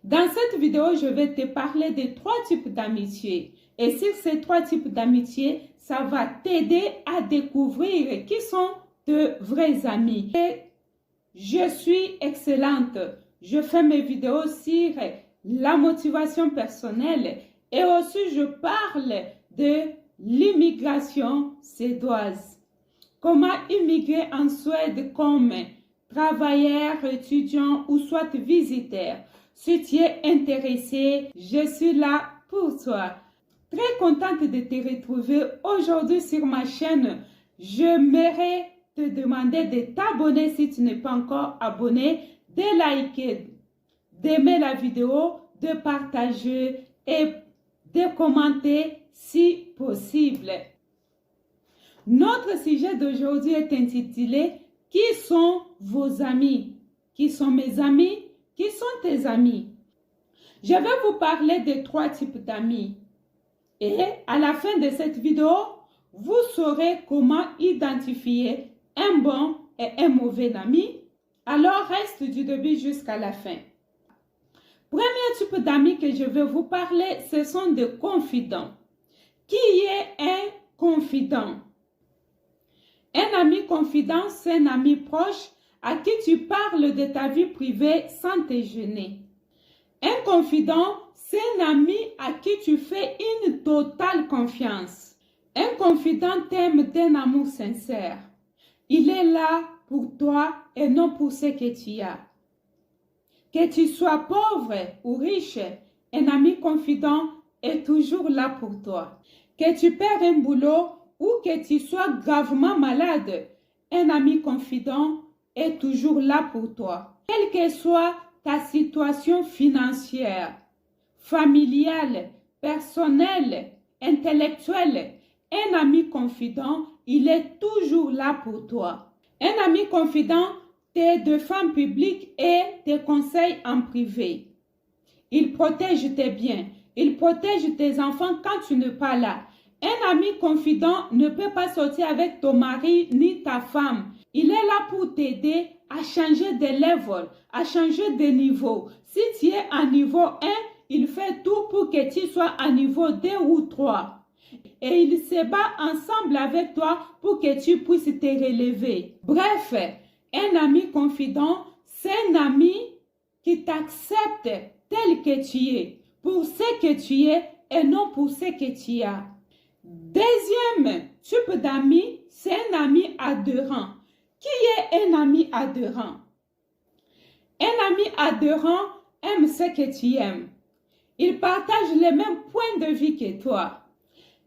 Dans cette vidéo, je vais te parler de 3 types d'amitié. Et sur ces 3 types d'amitié, ça va t'aider à découvrir qui sont de vrais amis. Et je suis excellente. Je fais mes vidéos sur la motivation personnelle et aussi je parle de l'immigration suédoise. Comment immigrer en Suède comme travailleur, étudiant ou soit visiteur. Si tu es intéressé, je suis là pour toi. Très contente de te retrouver aujourd'hui sur ma chaîne. J'aimerais te demander de t'abonner si tu n'es pas encore abonné, de liker, d'aimer la vidéo, de partager et de commenter si possible. Notre sujet d'aujourd'hui est intitulé « Qui sont vos amis? Qui sont mes amis? Qui sont tes amis? » Je vais vous parler de 3 types d'amis. Et à la fin de cette vidéo, vous saurez comment identifier un bon et un mauvais ami. Alors reste du début jusqu'à la fin. Premier type d'amis que je vais vous parler, ce sont des confidents. Qui est un confident? Un ami confident, c'est un ami proche à qui tu parles de ta vie privée sans te gêner. Un confident, c'est un ami à qui tu fais une totale confiance. Un confident t'aime d'un amour sincère. Il est là pour toi et non pour ce que tu as. Que tu sois pauvre ou riche, un ami confident est toujours là pour toi. Que tu perds un boulot ou que tu sois gravement malade, un ami confident est toujours là pour toi. Quelle que soit ta situation financière, familiale, personnelle, intellectuelle, un ami confident, il est toujours là pour toi. Un ami confident t'aide de femme publique et te conseille en privé. Il protège tes biens, il protège tes enfants quand tu n'es pas là. Un ami confident ne peut pas sortir avec ton mari ni ta femme. Il est là pour t'aider à changer de level, à changer de niveau. Si tu es à niveau 1, il fait tout pour que tu sois à niveau 2 ou 3. Et il se bat ensemble avec toi pour que tu puisses te relever. Bref, un ami confident, c'est un ami qui t'accepte tel que tu es, pour ce que tu es et non pour ce que tu as. Deuxième type d'ami, c'est un ami adhérent. Qui est un ami adhérent? Un ami adhérent aime ce que tu aimes. Il partage les mêmes points de vie que toi.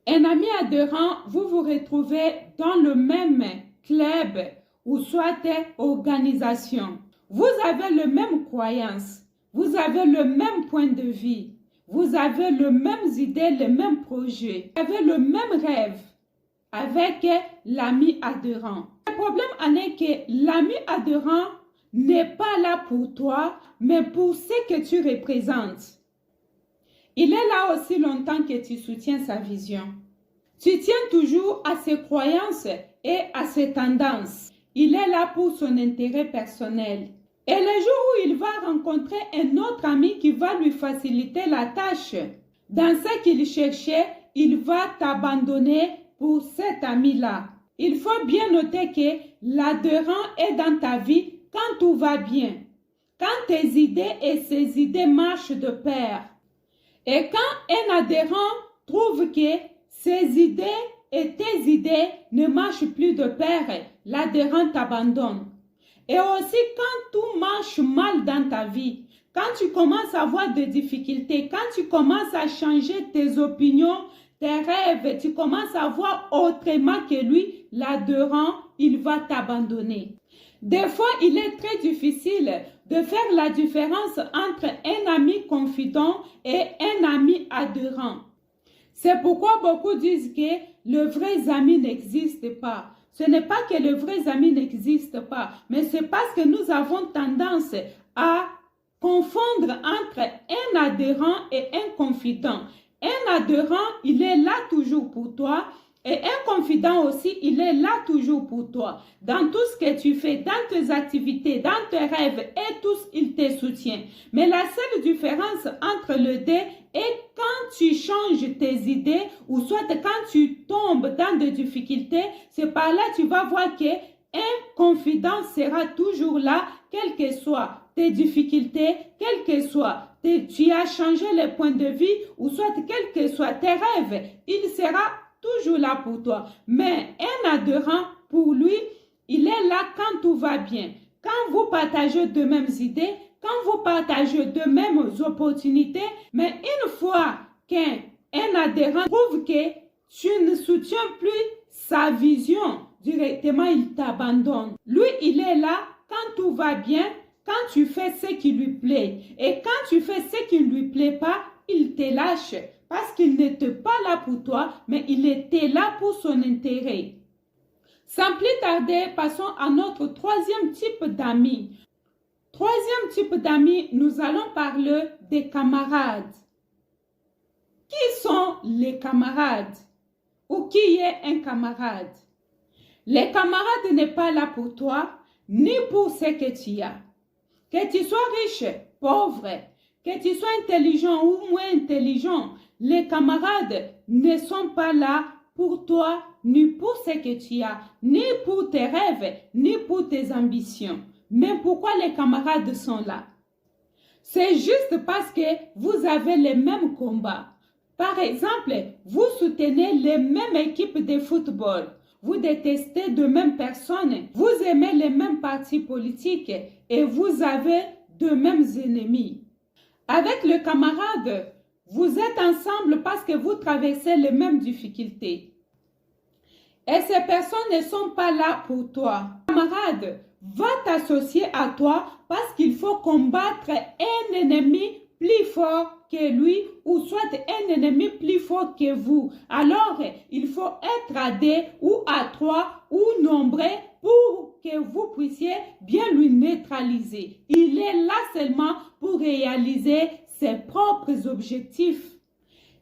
Un ami adhérent, vous vous retrouvez dans le même club ou soit organisation. Vous avez les mêmes croyances. Vous avez le même point de vie. Vous avez les mêmes idées, les mêmes projets. Vous avez le même rêve avec l'ami adhérent. Le problème en est que l'ami adhérent n'est pas là pour toi, mais pour ce que tu représentes. Il est là aussi longtemps que tu soutiens sa vision. Tu tiens toujours à ses croyances et à ses tendances. Il est là pour son intérêt personnel. Et le jour où il va rencontrer un autre ami qui va lui faciliter la tâche, dans ce qu'il cherchait, il va t'abandonner pour cet ami-là. Il faut bien noter que l'adhérent est dans ta vie quand tout va bien, quand tes idées et ses idées marchent de pair. Et quand un adhérent trouve que ses idées et tes idées ne marchent plus de pair, l'adhérent t'abandonne. Et aussi quand tout marche mal dans ta vie, quand tu commences à avoir des difficultés, quand tu commences à changer tes opinions, tes rêves, tu commences à voir autrement que lui, l'adhérent, il va t'abandonner. Des fois, il est très difficile de faire la différence entre un ami confident et un ami adhérent. C'est pourquoi beaucoup disent que les vrais amis n'existent pas. Ce n'est pas que les vrais amis n'existent pas, mais c'est parce que nous avons tendance à confondre entre un adhérent et un confident. Un adhérent, il est là toujours pour toi. Et un confident aussi, il est là toujours pour toi. Dans tout ce que tu fais, dans tes activités, dans tes rêves et tous, il te soutient. Mais la seule différence entre le deux est quand tu changes tes idées ou soit quand tu tombes dans des difficultés, c'est par là que tu vas voir que un confident sera toujours là, quelles que soient tes difficultés, quelles que soient tu as changé les points de vue ou soit quels que soient tes rêves, il sera toujours là pour toi. Mais un adhérent, pour lui, il est là quand tout va bien. Quand vous partagez de mêmes idées, quand vous partagez de mêmes opportunités, mais une fois qu'un adhérent trouve que tu ne soutiens plus sa vision, directement il t'abandonne. Lui, il est là quand tout va bien, quand tu fais ce qui lui plaît. Et quand tu fais ce qui ne lui plaît pas, il te lâche. Parce qu'il n'était pas là pour toi, mais il était là pour son intérêt. Sans plus tarder, passons à notre troisième type d'amis. Troisième type d'amis, nous allons parler des camarades. Qui sont les camarades? Ou qui est un camarade? Les camarades n'est pas là pour toi, ni pour ce que tu as. Que tu sois riche, pauvre, que tu sois intelligent ou moins intelligent, les camarades ne sont pas là pour toi, ni pour ce que tu as, ni pour tes rêves, ni pour tes ambitions. Mais pourquoi les camarades sont là? C'est juste parce que vous avez les mêmes combats. Par exemple, vous soutenez les mêmes équipes de football. Vous détestez de mêmes personnes. Vous aimez les mêmes partis politiques et vous avez de mêmes ennemis. Avec le camarade, vous êtes ensemble parce que vous traversez les mêmes difficultés. Et ces personnes ne sont pas là pour toi. Le camarade va t'associer à toi parce qu'il faut combattre un ennemi plus fort que lui ou soit un ennemi plus fort que vous. Alors, il faut être à deux ou à trois ou nombreux pour que vous puissiez bien lui neutraliser. Il est là seulement pour réaliser ses propres objectifs.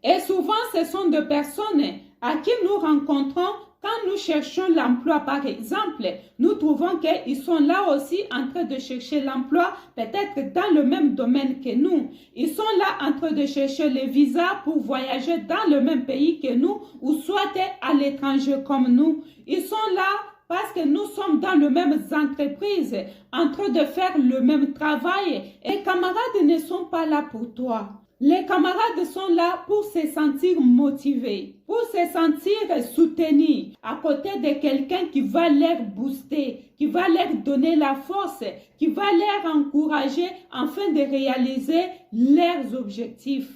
Et souvent, ce sont des personnes à qui nous rencontrons quand nous cherchons l'emploi, par exemple. Nous trouvons qu'ils sont là aussi en train de chercher l'emploi, peut-être dans le même domaine que nous. Ils sont là en train de chercher les visas pour voyager dans le même pays que nous ou soit à l'étranger comme nous. Ils sont là parce que nous sommes dans les mêmes entreprises, en train de faire le même travail. Et les camarades ne sont pas là pour toi. Les camarades sont là pour se sentir motivés, pour se sentir soutenus à côté de quelqu'un qui va leur booster, qui va leur donner la force, qui va leur encourager afin de réaliser leurs objectifs.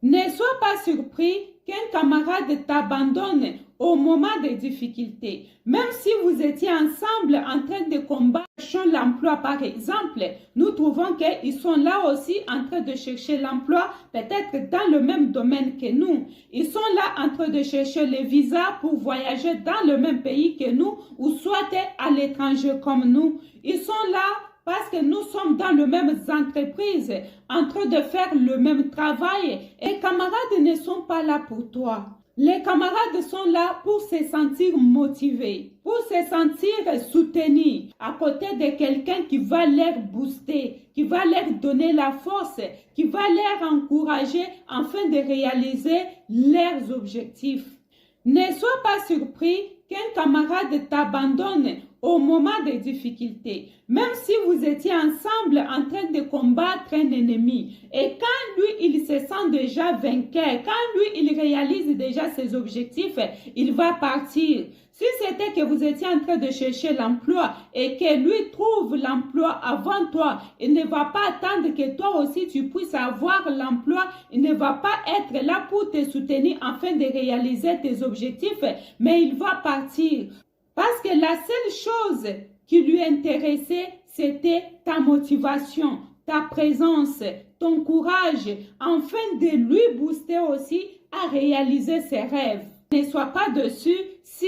Ne sois pas surpris qu'un camarade t'abandonne au moment des difficultés. Même si vous étiez ensemble en train de combattre l'emploi, par exemple, nous trouvons qu'ils sont là aussi en train de chercher l'emploi, peut-être dans le même domaine que nous. Ils sont là en train de chercher les visas pour voyager dans le même pays que nous ou soit à l'étranger comme nous. Ils sont là parce que nous sommes dans les mêmes entreprises, en train de faire le même travail. Et les camarades ne sont pas là pour toi. Les camarades sont là pour se sentir motivés, pour se sentir soutenus à côté de quelqu'un qui va leur booster, qui va leur donner la force, qui va leur encourager afin de réaliser leurs objectifs. Ne sois pas surpris qu'un camarade t'abandonne au moment des difficultés, même si vous étiez ensemble en train de combattre un ennemi. Et quand lui, il se sent déjà vainqueur, quand lui, il réalise déjà ses objectifs, il va partir. Si c'était que vous étiez en train de chercher l'emploi et que lui trouve l'emploi avant toi, il ne va pas attendre que toi aussi tu puisses avoir l'emploi. Il ne va pas être là pour te soutenir afin de réaliser tes objectifs, mais il va partir. Parce que la seule chose qui lui intéressait, c'était ta motivation, ta présence, ton courage, afin de lui booster aussi à réaliser ses rêves. Ne sois pas dessus si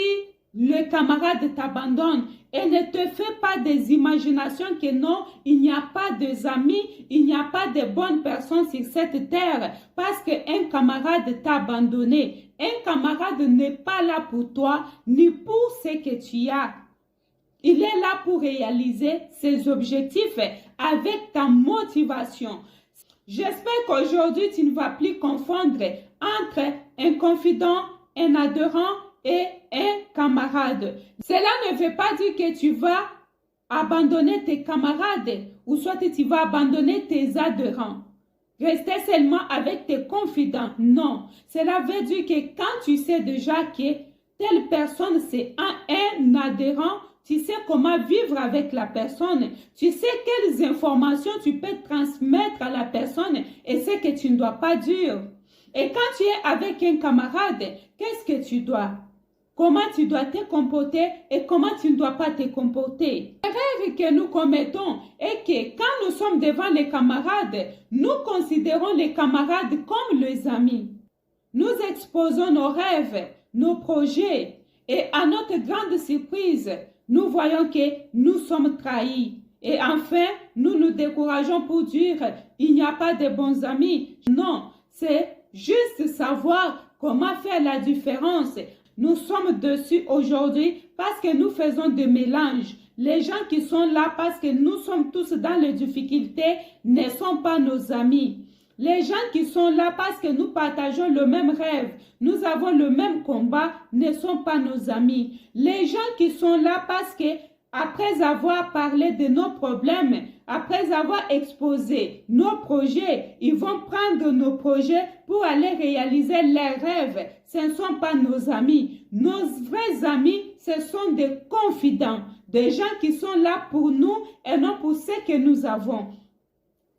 le camarade t'abandonne et ne te fais pas des imaginations que non, il n'y a pas d'amis, il n'y a pas de bonnes personnes sur cette terre parce qu'un camarade t'a abandonné. Un camarade n'est pas là pour toi ni pour ce que tu as. Il est là pour réaliser ses objectifs avec ta motivation. J'espère qu'aujourd'hui, tu ne vas plus confondre entre un confident, un adhérent et un camarade. Cela ne veut pas dire que tu vas abandonner tes camarades ou soit tu vas abandonner tes adhérents. Rester seulement avec tes confidents. Non. Cela veut dire que quand tu sais déjà que telle personne c'est un adhérent, tu sais comment vivre avec la personne. Tu sais quelles informations tu peux transmettre à la personne et ce que tu ne dois pas dire. Et quand tu es avec un camarade, qu'est-ce que tu dois? Comment tu dois te comporter et comment tu ne dois pas te comporter. L'erreur que nous commettons est que quand nous sommes devant les camarades, nous considérons les camarades comme les amis. Nous exposons nos rêves, nos projets et à notre grande surprise, nous voyons que nous sommes trahis. Et enfin, nous nous décourageons pour dire il n'y a pas de bons amis. Non, c'est juste savoir comment faire la différence. Nous sommes dessus aujourd'hui parce que nous faisons des mélanges. Les gens qui sont là parce que nous sommes tous dans les difficultés ne sont pas nos amis. Les gens qui sont là parce que nous partageons le même rêve, nous avons le même combat, ne sont pas nos amis. Les gens qui sont là parce que après avoir parlé de nos problèmes, après avoir exposé nos projets, ils vont prendre nos projets pour aller réaliser leurs rêves. Ce ne sont pas nos amis. Nos vrais amis, ce sont des confidents, des gens qui sont là pour nous et non pour ce que nous avons.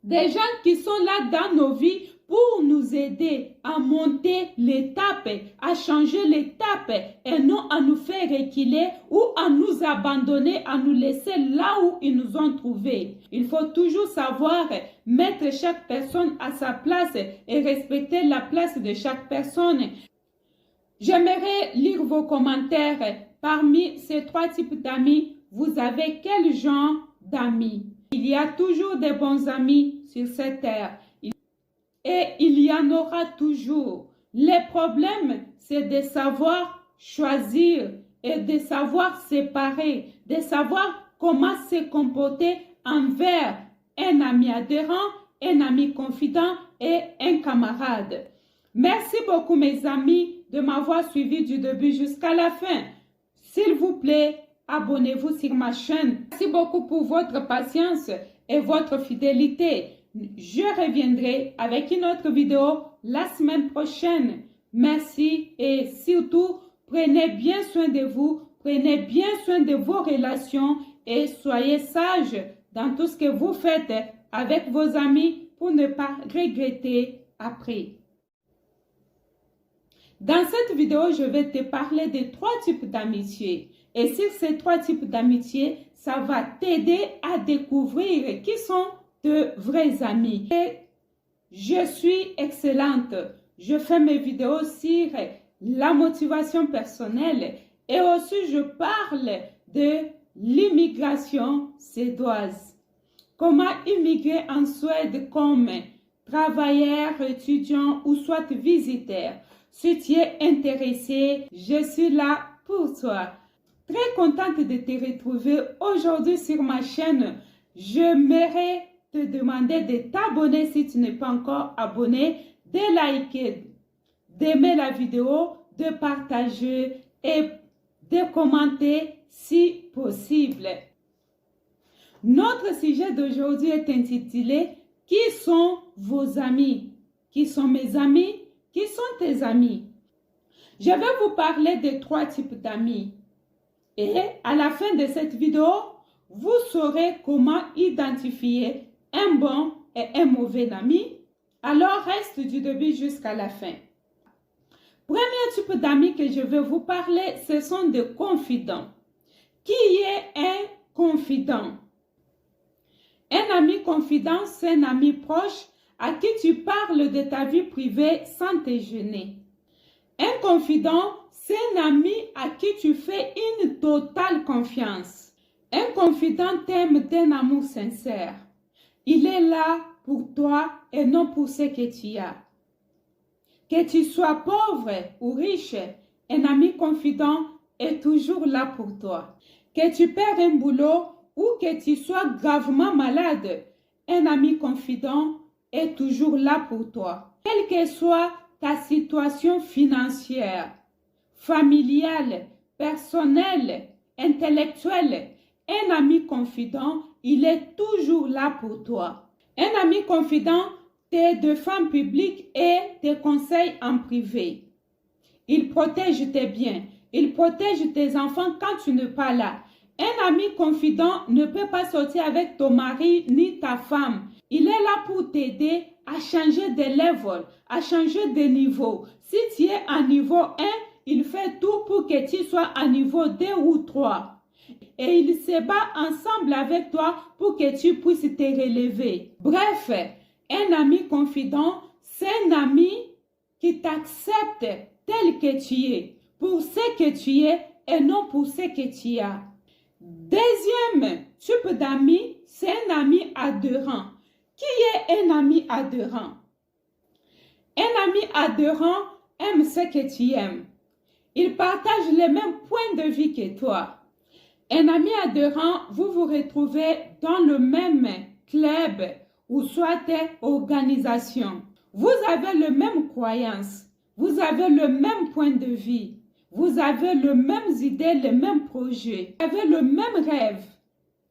Des gens qui sont là dans nos vies pour nous aider à monter l'étape, à changer l'étape et non à nous faire reculer ou à nous abandonner, à nous laisser là où ils nous ont trouvés. Il faut toujours savoir mettre chaque personne à sa place et respecter la place de chaque personne. J'aimerais lire vos commentaires. Parmi ces trois types d'amis, vous avez quel genre d'amis? Il y a toujours des bons amis sur cette terre. Et il y en aura toujours. Le problème, c'est de savoir choisir et de savoir séparer, de savoir comment se comporter envers un ami adhérent, un ami confident et un camarade. Merci beaucoup mes amis de m'avoir suivi du début jusqu'à la fin. S'il vous plaît, abonnez-vous sur ma chaîne. Merci beaucoup pour votre patience et votre fidélité. Je reviendrai avec une autre vidéo la semaine prochaine. Merci et surtout, prenez bien soin de vous, prenez bien soin de vos relations et soyez sages dans tout ce que vous faites avec vos amis pour ne pas regretter après. Dans cette vidéo, je vais te parler de trois types d'amitié. Et sur ces trois types d'amitié, ça va t'aider à découvrir qui sont de vrais amis. Et je suis excellente. Je fais mes vidéos sur la motivation personnelle et aussi je parle de l'immigration suédoise. Comment immigrer en Suède comme travailleur, étudiant ou soit visiteur. Si tu es intéressé, je suis là pour toi. Très contente de te retrouver aujourd'hui sur ma chaîne. J'aimerais te demander de t'abonner si tu n'es pas encore abonné, de liker, d'aimer la vidéo, de partager et de commenter si possible. Notre sujet d'aujourd'hui est intitulé « Qui sont vos amis? Qui sont mes amis? Qui sont tes amis ?» Je vais vous parler de trois types d'amis. Et à la fin de cette vidéo, vous saurez comment identifier un bon et un mauvais ami. Alors reste du début jusqu'à la fin. Premier type d'amis que je vais vous parler, ce sont des confidents. Qui est un confident? Un ami confident, c'est un ami proche à qui tu parles de ta vie privée sans te gêner. Un confident, c'est un ami à qui tu fais une totale confiance. Un confident t'aime d'un amour sincère. Il est là pour toi et non pour ce que tu as. Que tu sois pauvre ou riche, un ami confident est toujours là pour toi. Que tu perds un boulot ou que tu sois gravement malade, un ami confident est toujours là pour toi. Quelle que soit ta situation financière, familiale, personnelle, intellectuelle, un ami confident, il est toujours là pour toi. Un ami confident te défend public et te conseille en privé. Il protège tes biens. Il protège tes enfants quand tu n'es pas là. Un ami confident ne peut pas sortir avec ton mari ni ta femme. Il est là pour t'aider à changer de level, à changer de niveau. Si tu es à niveau 1, il fait tout pour que tu sois à niveau 2 ou 3. Et il se bat ensemble avec toi pour que tu puisses te relever. Bref, un ami confident, c'est un ami qui t'accepte tel que tu es, pour ce que tu es et non pour ce que tu as. Deuxième type d'ami, c'est un ami adhérent. Qui est un ami adhérent? Un ami adhérent aime ce que tu aimes. Il partage les mêmes points de vie que toi. Un ami adhérent, vous vous retrouvez dans le même club ou soit organisation. Vous avez les mêmes croyances, vous avez le même point de vie, vous avez les mêmes idées, les mêmes projets, vous avez le même rêve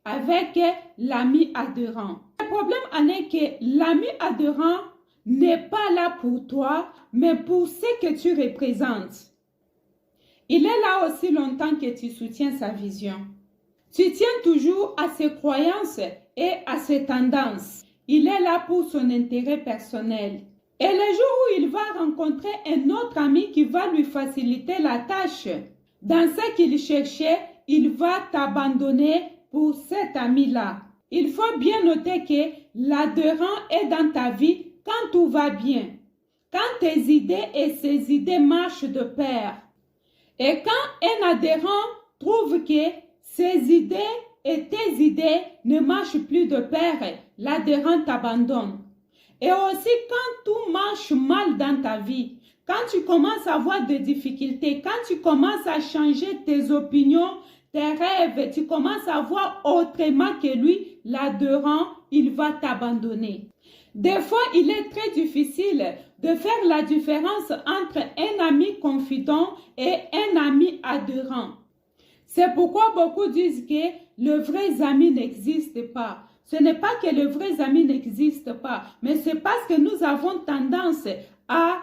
avec l'ami adhérent. Le problème en est que l'ami adhérent n'est pas là pour toi, mais pour ce que tu représentes. Il est là aussi longtemps que tu soutiens sa vision. Tu tiens toujours à ses croyances et à ses tendances. Il est là pour son intérêt personnel. Et le jour où il va rencontrer un autre ami qui va lui faciliter la tâche, dans ce qu'il cherchait, il va t'abandonner pour cet ami-là. Il faut bien noter que l'adhérent est dans ta vie quand tout va bien, quand tes idées et ses idées marchent de pair. Et quand un adhérent trouve que ses idées et tes idées ne marchent plus de pair, l'adhérent t'abandonne. Et aussi quand tout marche mal dans ta vie, quand tu commences à avoir des difficultés, quand tu commences à changer tes opinions, tes rêves, tu commences à voir autrement que lui, l'adhérent, il va t'abandonner. Des fois, il est très difficile de faire la différence entre un ami confident et un ami adhérent. C'est pourquoi beaucoup disent que les vrais amis n'existent pas. Ce n'est pas que les vrais amis n'existent pas, mais c'est parce que nous avons tendance à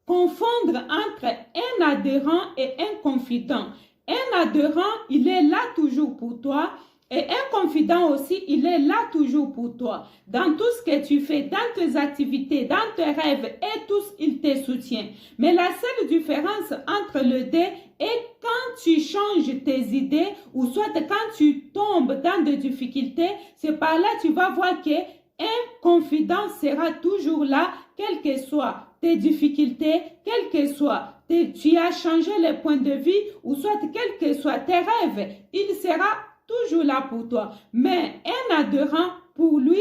confondre entre un adhérent et un confident. Un adhérent, il est là toujours pour toi. Et un confident aussi, il est là toujours pour toi. Dans tout ce que tu fais, dans tes activités, dans tes rêves, et tous, il te soutient. Mais la seule différence entre les deux est quand tu changes tes idées ou soit quand tu tombes dans des difficultés, c'est par là que tu vas voir qu'un confident sera toujours là, quelles que soient tes difficultés, quelles que soient tu as changé les points de vie ou soit quels que soient tes rêves, il sera toujours là pour toi. Mais un adhérent, pour lui,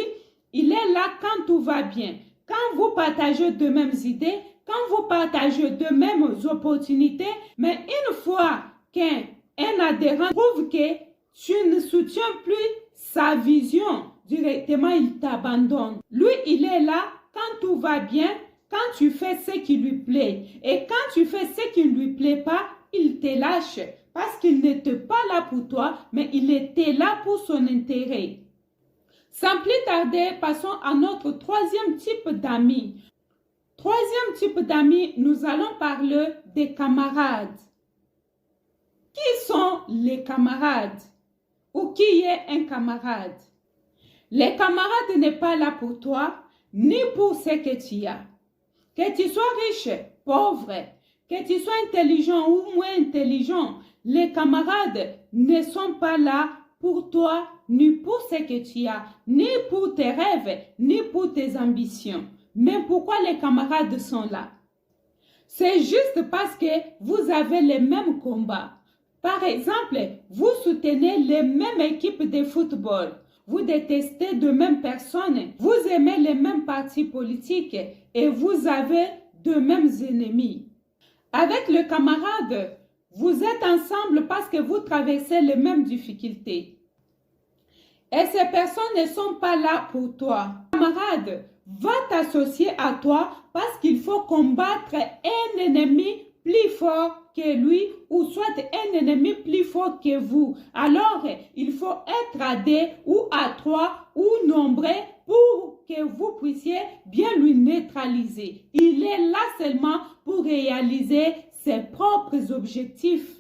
il est là quand tout va bien. Quand vous partagez de mêmes idées, quand vous partagez de mêmes opportunités, mais une fois qu'un adhérent trouve que tu ne soutiens plus sa vision, directement il t'abandonne. Lui, il est là quand tout va bien, quand tu fais ce qui lui plaît. Et quand tu fais ce qui ne lui plaît pas, il te lâche. Parce qu'il n'était pas là pour toi, mais il était là pour son intérêt. Sans plus tarder, passons à notre troisième type d'amis. Troisième type d'amis, nous allons parler des camarades. Qui sont les camarades? Ou qui est un camarade? Les camarades n'est pas là pour toi, ni pour ce que tu as. Que tu sois riche, pauvre, que tu sois intelligent ou moins intelligent, les camarades ne sont pas là pour toi, ni pour ce que tu as, ni pour tes rêves, ni pour tes ambitions. Mais pourquoi les camarades sont là? C'est juste parce que vous avez les mêmes combats. Par exemple, vous soutenez les mêmes équipes de football. Vous détestez de mêmes personnes. Vous aimez les mêmes partis politiques et vous avez de mêmes ennemis. Avec le camarade, vous êtes ensemble parce que vous traversez les mêmes difficultés. Et ces personnes ne sont pas là pour toi. Camarade va t'associer à toi parce qu'il faut combattre un ennemi plus fort que lui ou soit un ennemi plus fort que vous. Alors, il faut être à deux ou à trois ou nombreux pour que vous puissiez bien lui neutraliser. Il est là seulement pour réaliser ses propres objectifs.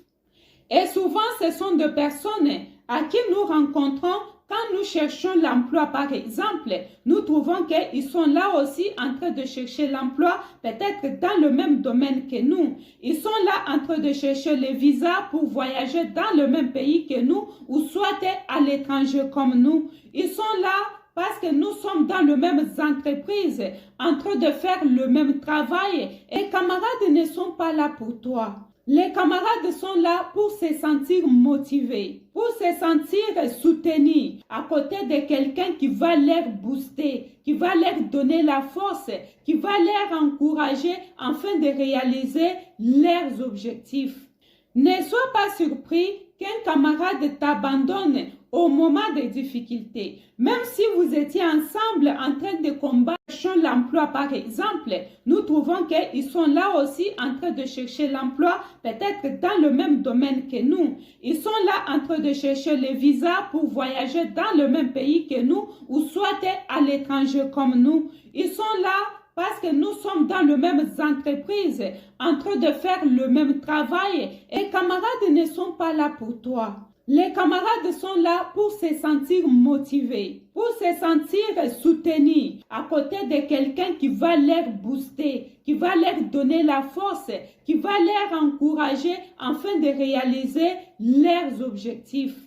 Et souvent, ce sont des personnes à qui nous rencontrons quand nous cherchons l'emploi, par exemple. Nous trouvons qu'ils sont là aussi en train de chercher l'emploi, peut-être dans le même domaine que nous. Ils sont là en train de chercher les visas pour voyager dans le même pays que nous ou soit à l'étranger comme nous. Ils sont là parce que nous sommes dans les mêmes entreprises, en train de faire le même travail. Et les camarades ne sont pas là pour toi. Les camarades sont là pour se sentir motivés, pour se sentir soutenus à côté de quelqu'un qui va leur booster, qui va leur donner la force, qui va leur encourager afin de réaliser leurs objectifs. Ne sois pas surpris qu'un camarade t'abandonne au moment des difficultés. Même si vous étiez ensemble en train de combattre l'emploi, par exemple, nous trouvons qu'ils sont là aussi en train de chercher l'emploi, peut-être dans le même domaine que nous. Ils sont là en train de chercher les visas pour voyager dans le même pays que nous ou soit à l'étranger comme nous. Ils sont là parce que nous sommes dans les mêmes entreprises, en train de faire le même travail. Et les camarades ne sont pas là pour toi. Les camarades sont là pour se sentir motivés, pour se sentir soutenus à côté de quelqu'un qui va leur booster, qui va leur donner la force, qui va leur encourager afin de réaliser leurs objectifs.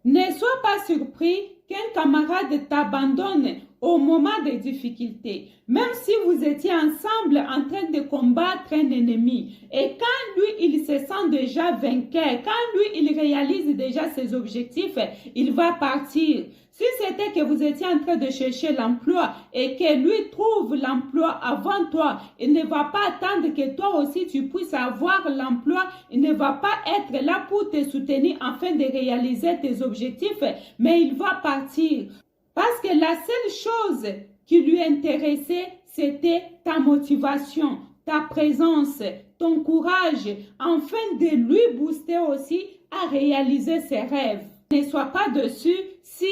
Ne sois pas surpris qu'un camarade t'abandonne au moment des difficultés, même si vous étiez ensemble en train de combattre un ennemi. Et quand lui, il se sent déjà vainqueur, quand lui, il réalise déjà ses objectifs, il va partir. Si c'était que vous étiez en train de chercher l'emploi et que lui trouve l'emploi avant toi, il ne va pas attendre que toi aussi tu puisses avoir l'emploi. Il ne va pas être là pour te soutenir afin de réaliser tes objectifs, mais il va partir. Parce que la seule chose qui lui intéressait, c'était ta motivation, ta présence, ton courage, afin de lui booster aussi à réaliser ses rêves. Ne sois pas dessus si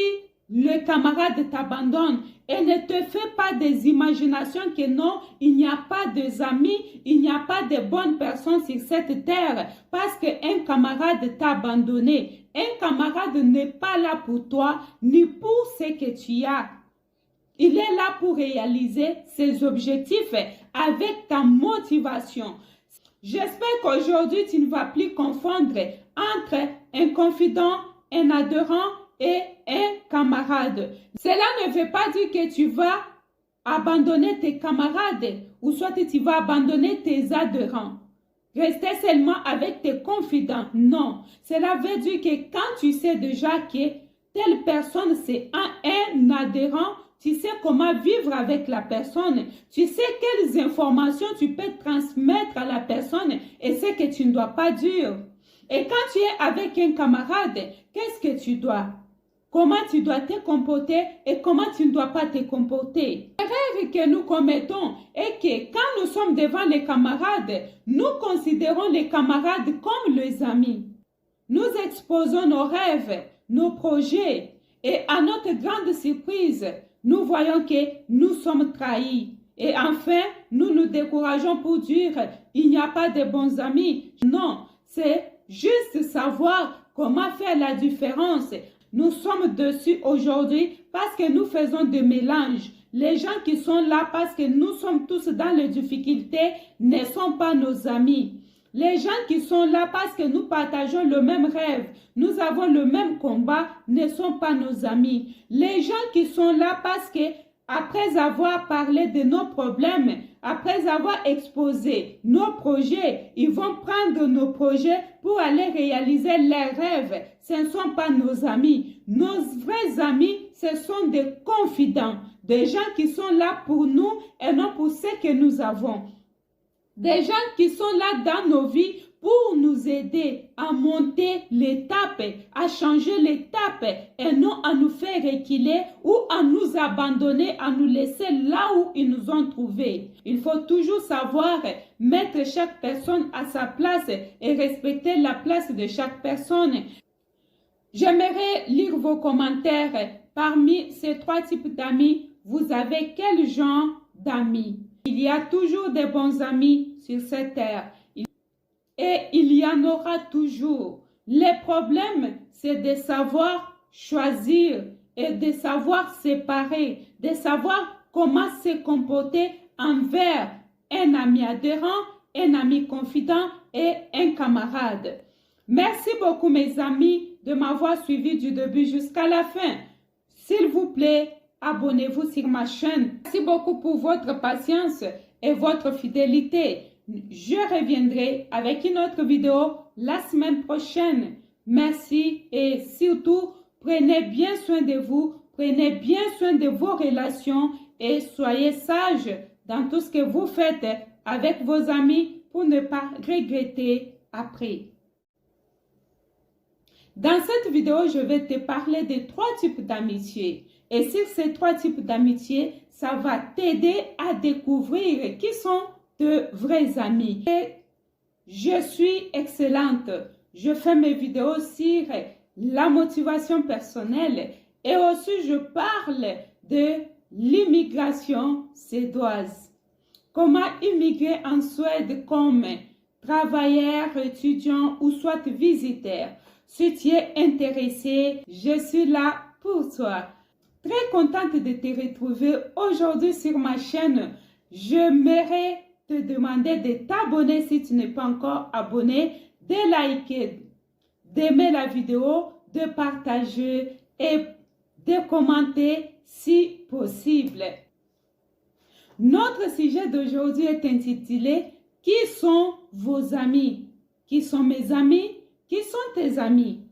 le camarade t'abandonne et ne te fais pas des imaginations que non, il n'y a pas d'amis, il n'y a pas de bonnes personnes sur cette terre parce qu'un camarade t'a abandonné. Un camarade n'est pas là pour toi ni pour ce que tu as. Il est là pour réaliser ses objectifs avec ta motivation. J'espère qu'aujourd'hui, tu ne vas plus confondre entre un confident, un adhérent et un camarade. Cela ne veut pas dire que tu vas abandonner tes camarades ou soit tu vas abandonner tes adhérents. Rester seulement avec tes confidents. Non. Cela veut dire que quand tu sais déjà que telle personne c'est un adhérent, tu sais comment vivre avec la personne. Tu sais quelles informations tu peux transmettre à la personne et ce que tu ne dois pas dire. Et quand tu es avec un camarade, qu'est-ce que tu dois? Comment tu dois te comporter et comment tu ne dois pas te comporter. L'erreur que nous commettons est que quand nous sommes devant les camarades, nous considérons les camarades comme les amis. Nous exposons nos rêves, nos projets et à notre grande surprise, nous voyons que nous sommes trahis. Et enfin, nous nous décourageons pour dire il n'y a pas de bons amis. Non, c'est juste savoir comment faire la différence. Nous sommes dessus aujourd'hui parce que nous faisons des mélanges. Les gens qui sont là parce que nous sommes tous dans les difficultés ne sont pas nos amis. Les gens qui sont là parce que nous partageons le même rêve, nous avons le même combat, ne sont pas nos amis. Les gens qui sont là parce que après avoir parlé de nos problèmes, après avoir exposé nos projets, ils vont prendre nos projets pour aller réaliser leurs rêves. Ce ne sont pas nos amis. Nos vrais amis, ce sont des confidents, des gens qui sont là pour nous et non pour ce que nous avons. Des gens qui sont là dans nos vies pour nous aider à monter l'étape, à changer l'étape et non à nous faire reculer ou à nous abandonner, à nous laisser là où ils nous ont trouvés. Il faut toujours savoir mettre chaque personne à sa place et respecter la place de chaque personne. J'aimerais lire vos commentaires. Parmi ces 3 types d'amis, vous avez quel genre d'amis? Il y a toujours des bons amis sur cette terre. Et il y en aura toujours. Les problèmes, c'est de savoir choisir et de savoir séparer, de savoir comment se comporter envers un ami adhérent, un ami confident et un camarade. Merci beaucoup mes amis de m'avoir suivi du début jusqu'à la fin. S'il vous plaît, abonnez-vous sur ma chaîne. Merci beaucoup pour votre patience et votre fidélité. Je reviendrai avec une autre vidéo la semaine prochaine. Merci et surtout, prenez bien soin de vous, prenez bien soin de vos relations et soyez sages dans tout ce que vous faites avec vos amis pour ne pas regretter après. Dans cette vidéo, je vais te parler de 3 types d'amitié. Et sur ces 3 types d'amitié, ça va t'aider à découvrir qui sont de vrais amis. Et je suis excellente. Je fais mes vidéos sur la motivation personnelle et aussi je parle de l'immigration suédoise. Comment immigrer en Suède comme travailleur, étudiant ou soit visiteur. Si tu es intéressé, je suis là pour toi. Très contente de te retrouver aujourd'hui sur ma chaîne. J'aimerais te demander de t'abonner si tu n'es pas encore abonné, de liker, d'aimer la vidéo, de partager et de commenter si possible. Notre sujet d'aujourd'hui est intitulé « Qui sont vos amis? Qui sont mes amis? Qui sont tes amis ?»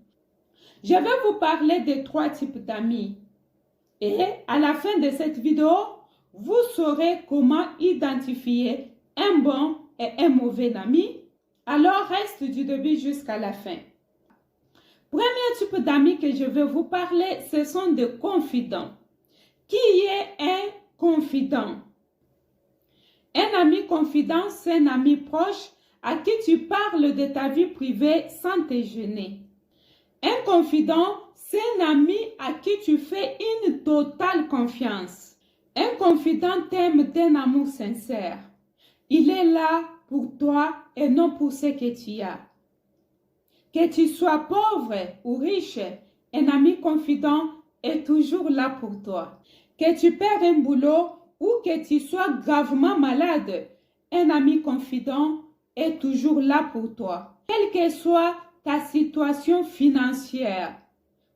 Je vais vous parler de 3 types d'amis. Et à la fin de cette vidéo, vous saurez comment identifier un bon et un mauvais ami. Alors reste du début jusqu'à la fin. Premier type d'amis que je vais vous parler, ce sont des confidents. Qui est un confident? Un ami confident, c'est un ami proche à qui tu parles de ta vie privée sans te gêner. Un confident, c'est un ami à qui tu fais une totale confiance. Un confident t'aime d'un amour sincère. Il est là pour toi et non pour ce que tu as. Que tu sois pauvre ou riche, un ami confident est toujours là pour toi. Que tu perds un boulot ou que tu sois gravement malade, un ami confident est toujours là pour toi. Quelle que soit ta situation financière,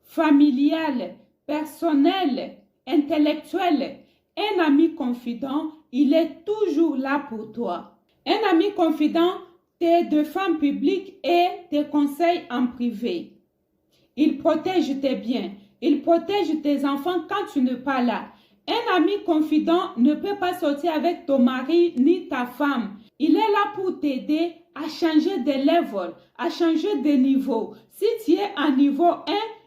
familiale, personnelle, intellectuelle, un ami confident, il est toujours là pour toi. Un ami confident te défend public et te conseille en privé. Il protège tes biens, il protège tes enfants quand tu n'es pas là. Un ami confident ne peut pas sortir avec ton mari ni ta femme. Il est là pour t'aider à changer de level, à changer de niveau. Si tu es à niveau 1,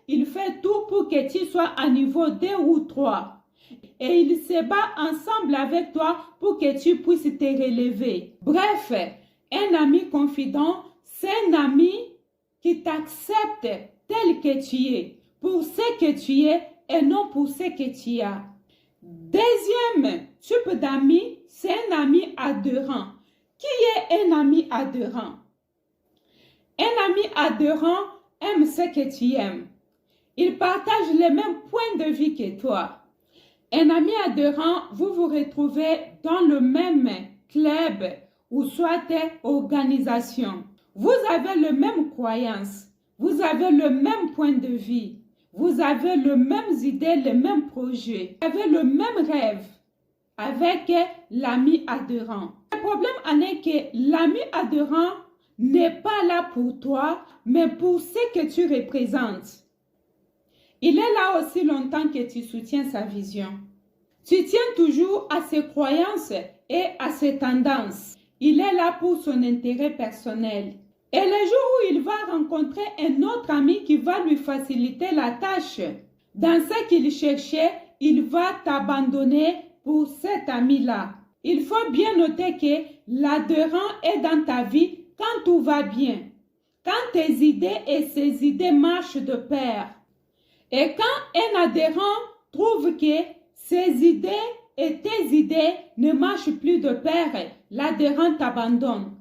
il fait tout pour que tu sois à niveau 2 ou 3. Et il se bat ensemble avec toi pour que tu puisses te relever. Bref, un ami confident, c'est un ami qui t'accepte tel que tu es, pour ce que tu es et non pour ce que tu as. Deuxième type d'ami, c'est un ami adhérent. Qui est un ami adhérent? Un ami adhérent aime ce que tu aimes. Il partage les mêmes points de vie que toi. Un ami adhérent, vous vous retrouvez dans le même club ou soit organisation. Vous avez les mêmes croyances, vous avez le même point de vie, vous avez les mêmes idées, les mêmes projets, vous avez le même rêve avec l'ami adhérent. Le problème en est que l'ami adhérent n'est pas là pour toi, mais pour ce que tu représentes. Il est là aussi longtemps que tu soutiens sa vision. Tu tiens toujours à ses croyances et à ses tendances. Il est là pour son intérêt personnel. Et le jour où il va rencontrer un autre ami qui va lui faciliter la tâche, dans ce qu'il cherchait, il va t'abandonner pour cet ami-là. Il faut bien noter que l'adhérent est dans ta vie quand tout va bien, quand tes idées et ses idées marchent de pair. Et quand un adhérent trouve que ses idées et tes idées ne marchent plus de pair, l'adhérent t'abandonne.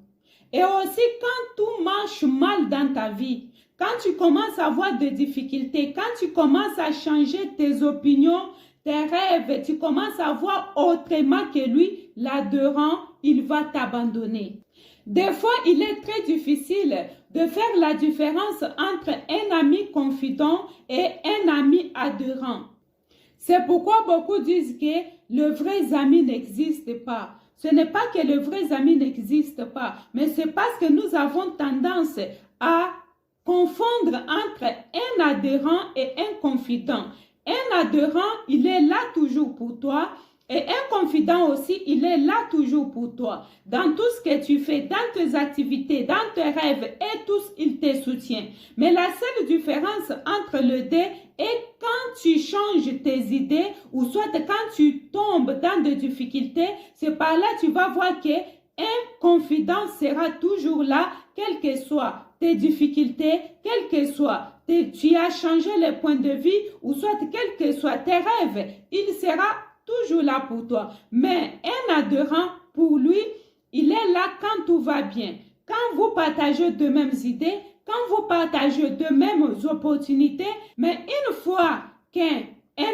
Et aussi quand tout marche mal dans ta vie, quand tu commences à avoir des difficultés, quand tu commences à changer tes opinions, tes rêves, tu commences à voir autrement que lui, l'adhérent, il va t'abandonner. Des fois, il est très difficile de faire la différence entre un ami confident et un ami adhérent. C'est pourquoi beaucoup disent que le vrai ami n'existe pas. Ce n'est pas que le vrai ami n'existe pas, mais c'est parce que nous avons tendance à confondre entre un adhérent et un confident. Un adhérent, il est là toujours pour toi. Et un confident aussi, il est là toujours pour toi. Dans tout ce que tu fais, dans tes activités, dans tes rêves, et tous, il te soutient. Mais la seule différence entre les deux est quand tu changes tes idées ou soit quand tu tombes dans des difficultés, c'est par là que tu vas voir qu'un confident sera toujours là, quelles que soient tes difficultés, quelles que soient tu as changé les points de vue ou soit quels que soient tes rêves, il sera toujours là pour toi. Mais un adhérent, pour lui, il est là quand tout va bien. Quand vous partagez de mêmes idées, quand vous partagez de mêmes opportunités, mais une fois qu'un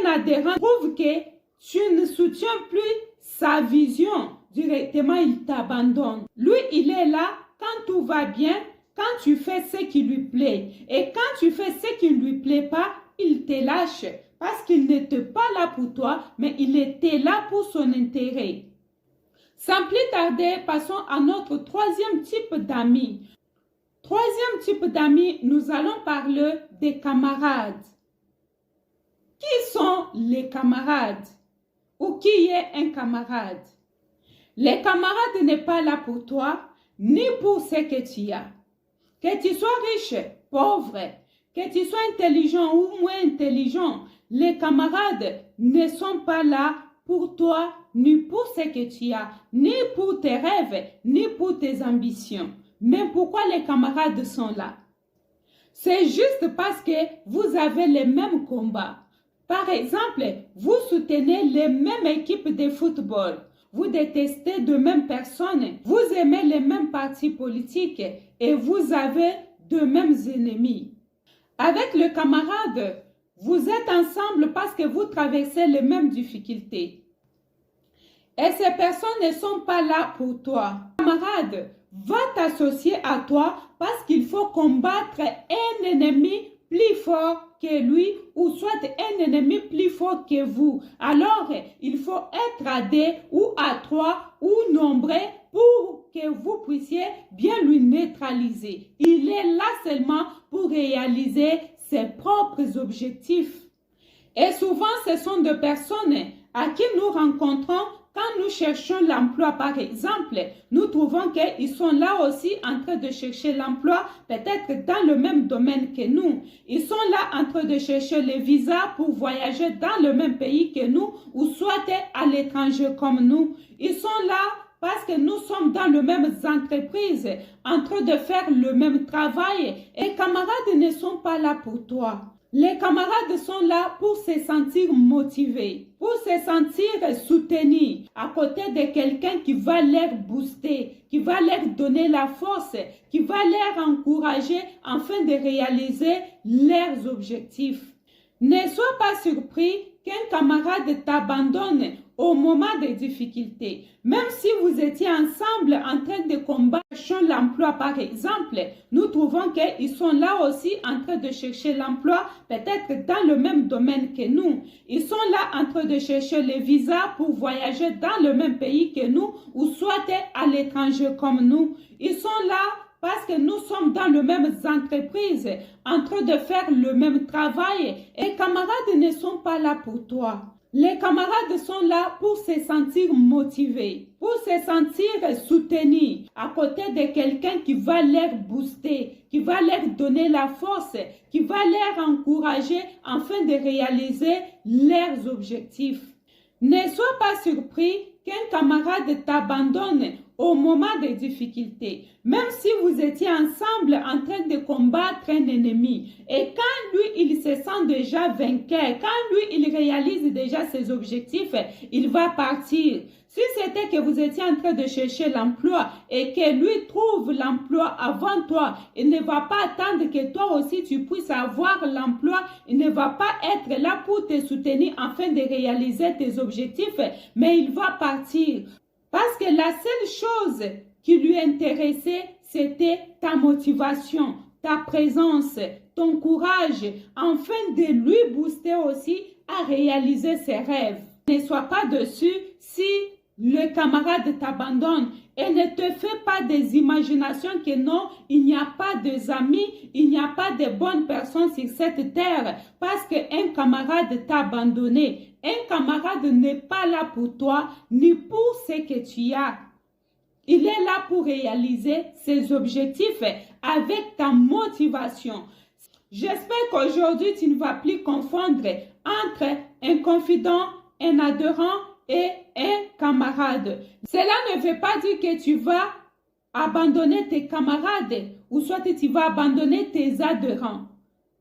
adhérent trouve que tu ne soutiens plus sa vision, directement il t'abandonne. Lui, il est là quand tout va bien, quand tu fais ce qui lui plaît. Et quand tu fais ce qui ne lui plaît pas, il te lâche. Parce qu'il n'était pas là pour toi, mais il était là pour son intérêt. Sans plus tarder, passons à notre troisième type d'amis. Troisième type d'amis, nous allons parler des camarades. Qui sont les camarades? Ou qui est un camarade? Les camarades n'est pas là pour toi, ni pour ce que tu as. Que tu sois riche, pauvre, que tu sois intelligent ou moins intelligent, les camarades ne sont pas là pour toi, ni pour ce que tu as, ni pour tes rêves, ni pour tes ambitions. Mais pourquoi les camarades sont là? C'est juste parce que vous avez les mêmes combats. Par exemple, vous soutenez les mêmes équipes de football. Vous détestez de mêmes personnes. Vous aimez les mêmes partis politiques et vous avez de mêmes ennemis. Avec le camarade, vous êtes ensemble parce que vous traversez les mêmes difficultés. Et ces personnes ne sont pas là pour toi. Le camarade va t'associer à toi parce qu'il faut combattre un ennemi plus fort que lui ou soit un ennemi plus fort que vous. Alors, il faut être à deux ou à trois ou nombreux pour que vous puissiez bien lui neutraliser. Il est là seulement pour réaliser ses propres objectifs. Et souvent, ce sont des personnes à qui nous rencontrons quand nous cherchons l'emploi, par exemple. Nous trouvons qu'ils sont là aussi en train de chercher l'emploi, peut-être dans le même domaine que nous. Ils sont là en train de chercher les visas pour voyager dans le même pays que nous ou soit à l'étranger comme nous. Ils sont là parce que nous sommes dans les mêmes entreprises, en train de faire le même travail. Et les camarades ne sont pas là pour toi. Les camarades sont là pour se sentir motivés, pour se sentir soutenus à côté de quelqu'un qui va leur booster, qui va leur donner la force, qui va leur encourager afin de réaliser leurs objectifs. Ne sois pas surpris qu'un camarade t'abandonne au moment des difficultés. Même si vous étiez ensemble en train de combattre l'emploi par exemple, nous trouvons qu'ils sont là aussi en train de chercher l'emploi, peut-être dans le même domaine que nous. Ils sont là en train de chercher les visas pour voyager dans le même pays que nous ou soit à l'étranger comme nous. Ils sont là parce que nous sommes dans les mêmes entreprises, en train de faire le même travail. Et les camarades ne sont pas là pour toi. Les camarades sont là pour se sentir motivés, pour se se sentir soutenus à côté de quelqu'un qui va leur booster, qui va leur donner la force, qui va leur encourager afin de réaliser leurs objectifs. Ne sois pas surpris qu'un camarade t'abandonne au moment des difficultés, même si vous étiez ensemble en train de combattre un ennemi. Et quand lui, il se sent déjà vainqueur, quand lui, il réalise déjà ses objectifs, il va partir. Si c'était que vous étiez en train de chercher l'emploi et que lui trouve l'emploi avant toi, il ne va pas attendre que toi aussi tu puisses avoir l'emploi. Il ne va pas être là pour te soutenir afin de réaliser tes objectifs, mais il va partir. Parce que la seule chose qui lui intéressait, c'était ta motivation, ta présence, ton courage, afin de lui booster aussi à réaliser ses rêves. Ne sois pas dessus si le camarade t'abandonne et ne te fais pas des imaginations que non, il n'y a pas d'amis, il n'y a pas de bonnes personnes sur cette terre parce qu'un camarade t'a abandonné. Un camarade n'est pas là pour toi ni pour ce que tu as. Il est là pour réaliser ses objectifs avec ta motivation. J'espère qu'aujourd'hui, tu ne vas plus confondre entre un confident, un adhérent et un camarade. Cela ne veut pas dire que tu vas abandonner tes camarades ou soit tu vas abandonner tes adhérents.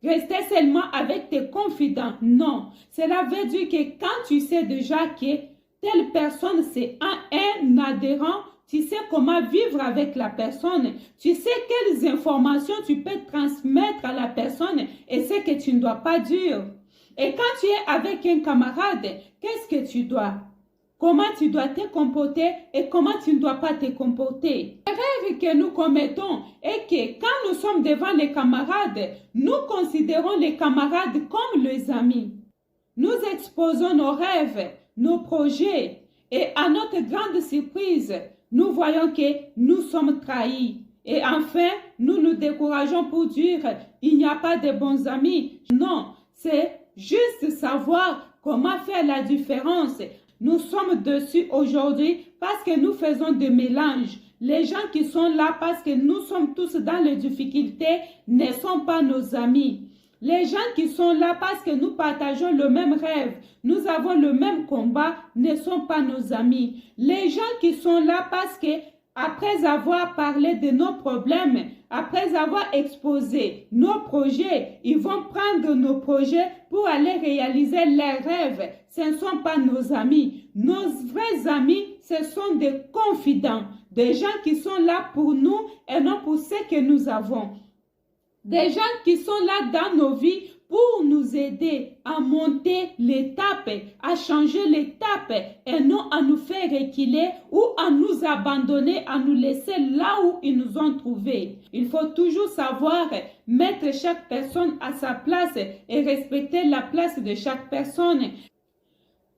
Rester seulement avec tes confidents. Non. Cela veut dire que quand tu sais déjà que telle personne c'est un adhérent, tu sais comment vivre avec la personne. Tu sais quelles informations tu peux transmettre à la personne et ce que tu ne dois pas dire. Et quand tu es avec un camarade, qu'est-ce que tu dois? Comment tu dois te comporter et comment tu ne dois pas te comporter. L'erreur que nous commettons est que quand nous sommes devant les camarades, nous considérons les camarades comme les amis. Nous exposons nos rêves, nos projets et à notre grande surprise, nous voyons que nous sommes trahis. Et enfin, nous nous décourageons pour dire il n'y a pas de bons amis. Non, c'est juste savoir comment faire la différence. Nous sommes dessus aujourd'hui parce que nous faisons des mélanges. Les gens qui sont là parce que nous sommes tous dans les difficultés ne sont pas nos amis. Les gens qui sont là parce que nous partageons le même rêve, nous avons le même combat, ne sont pas nos amis. Les gens qui sont là parce que après avoir parlé de nos problèmes, après avoir exposé nos projets, ils vont prendre nos projets pour aller réaliser leurs rêves. Ce ne sont pas nos amis. Nos vrais amis, ce sont des confidents, des gens qui sont là pour nous et non pour ce que nous avons. Des gens qui sont là dans nos vies pour nous aider à monter l'étape, à changer l'étape et non à nous faire reculer ou à nous abandonner, à nous laisser là où ils nous ont trouvés. Il faut toujours savoir mettre chaque personne à sa place et respecter la place de chaque personne.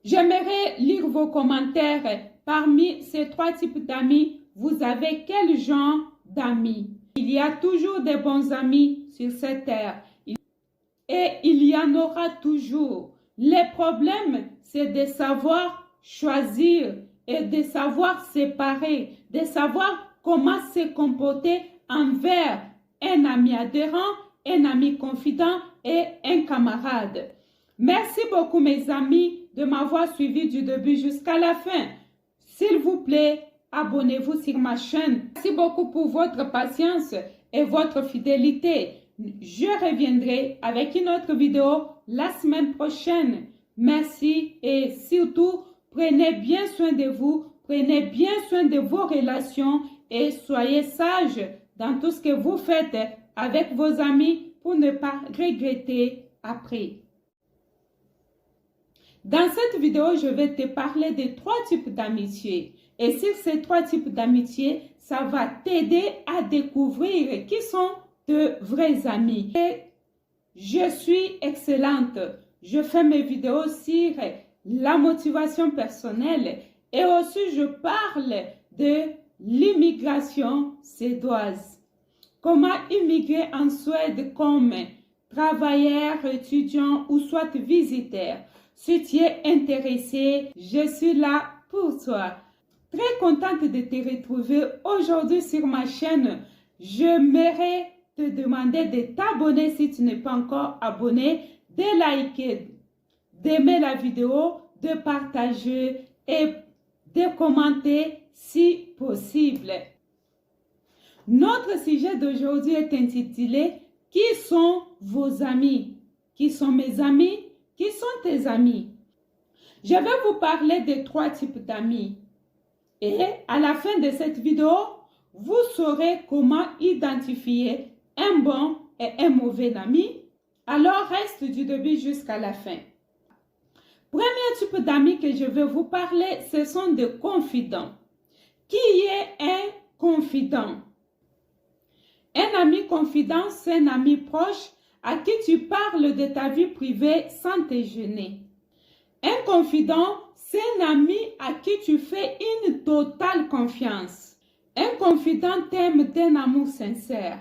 J'aimerais lire vos commentaires. Parmi ces trois types d'amis, vous avez quel genre d'amis? Il y a toujours des bons amis sur cette terre. Et il y en aura toujours. Les problèmes, c'est de savoir choisir et de savoir séparer, de savoir comment se comporter envers un ami adhérent, un ami confident et un camarade. Merci beaucoup mes amis de m'avoir suivi du début jusqu'à la fin. S'il vous plaît, abonnez-vous sur ma chaîne. Merci beaucoup pour votre patience et votre fidélité. Je reviendrai avec une autre vidéo la semaine prochaine. Merci et surtout, prenez bien soin de vous, prenez bien soin de vos relations et soyez sages dans tout ce que vous faites avec vos amis pour ne pas regretter après. Dans cette vidéo, je vais te parler de trois types d'amitié. Et sur ces trois types d'amitié, ça va t'aider à découvrir qui sont de vrais amis. Et je suis excellente. Je fais mes vidéos sur la motivation personnelle et aussi je parle de l'immigration suédoise. Comment immigrer en Suède comme travailleur, étudiant ou soit visiteur. Si tu es intéressé, je suis là pour toi. très contente de te retrouver aujourd'hui sur ma chaîne. J'aimerais te demander de t'abonner si tu n'es pas encore abonné, de liker, d'aimer la vidéo, de partager et de commenter si possible. Notre sujet d'aujourd'hui est intitulé « Qui sont vos amis? Qui sont mes amis? Qui sont tes amis ?» Je vais vous parler de 3 types d'amis. Et à la fin de cette vidéo, vous saurez comment identifier un bon et un mauvais ami. Alors reste du début jusqu'à la fin. Premier type d'amis que je vais vous parler, ce sont des confidents. Qui est un confident? Un ami confident, c'est un ami proche à qui tu parles de ta vie privée sans te gêner. Un confident, c'est un ami à qui tu fais une totale confiance. Un confident t'aime d'un amour sincère.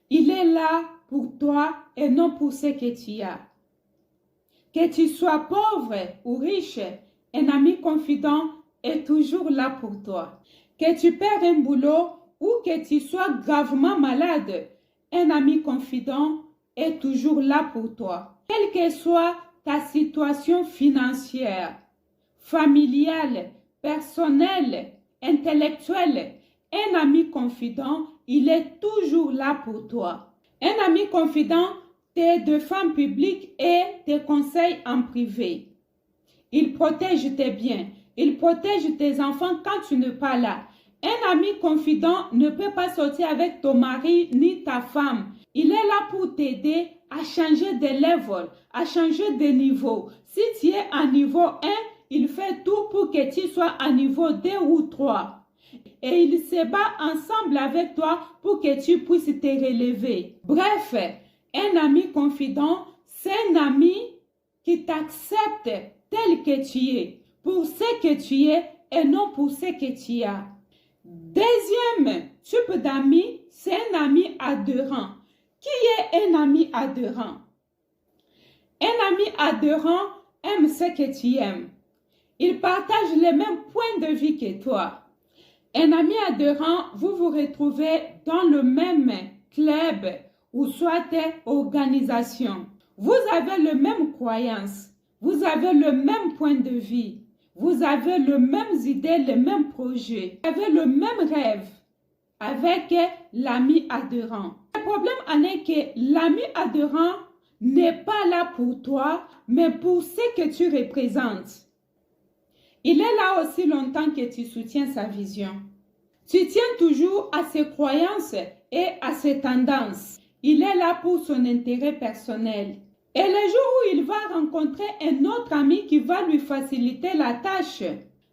Il est là pour toi et non pour ce que tu as. Que tu sois pauvre ou riche, un ami confident est toujours là pour toi. Que tu perds un boulot ou que tu sois gravement malade, un ami confident est toujours là pour toi. Quelle que soit ta situation financière, familiale, personnelle, intellectuelle, un ami confident, il est toujours là pour toi. Un ami confident te défend en public et te conseille en privé. Il protège tes biens, il protège tes enfants quand tu n'es pas là. Un ami confident ne peut pas sortir avec ton mari ni ta femme. Il est là pour t'aider à changer de level, à changer de niveau. Si tu es à niveau 1, il fait tout pour que tu sois à niveau 2 ou 3. Et il se bat ensemble avec toi pour que tu puisses te relever. Bref, un ami confident, c'est un ami qui t'accepte tel que tu es, pour ce que tu es et non pour ce que tu as. Deuxième type d'ami, c'est un ami adhérent. Qui est un ami adhérent? Un ami adhérent aime ce que tu aimes. Il partage les mêmes points de vie que toi. Un ami adhérent, vous vous retrouvez dans le même club ou soit organisation. Vous avez les mêmes croyances. Vous avez le même point de vie. Vous avez les mêmes idées, les mêmes projets. Vous avez le même rêve avec l'ami adhérent. Le problème en est que l'ami adhérent n'est pas là pour toi, mais pour ce que tu représentes. Il est là aussi longtemps que tu soutiens sa vision. Tu tiens toujours à ses croyances et à ses tendances. Il est là pour son intérêt personnel. Et le jour où il va rencontrer un autre ami qui va lui faciliter la tâche,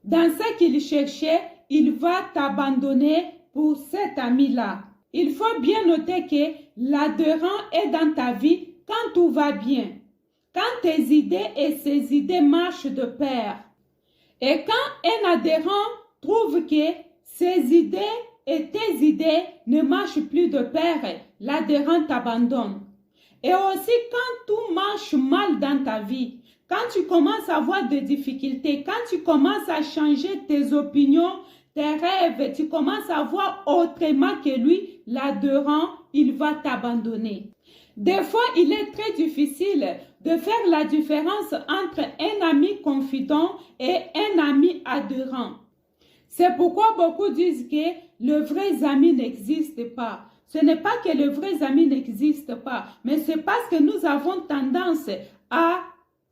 dans ce qu'il cherchait, il va t'abandonner pour cet ami-là. Il faut bien noter que l'adhérent est dans ta vie quand tout va bien, quand tes idées et ses idées marchent de pair. Et quand un adhérent trouve que ses idées et tes idées ne marchent plus de pair, l'adhérent t'abandonne. Et aussi quand tout marche mal dans ta vie, quand tu commences à avoir des difficultés, quand tu commences à changer tes opinions, tes rêves, tu commences à voir autrement que lui, l'adhérent, il va t'abandonner. Des fois, il est très difficile de faire la différence entre un ami confident et un ami adhérent. C'est pourquoi beaucoup disent que les vrais amis n'existent pas. Ce n'est pas que les vrais amis n'existent pas, mais c'est parce que nous avons tendance à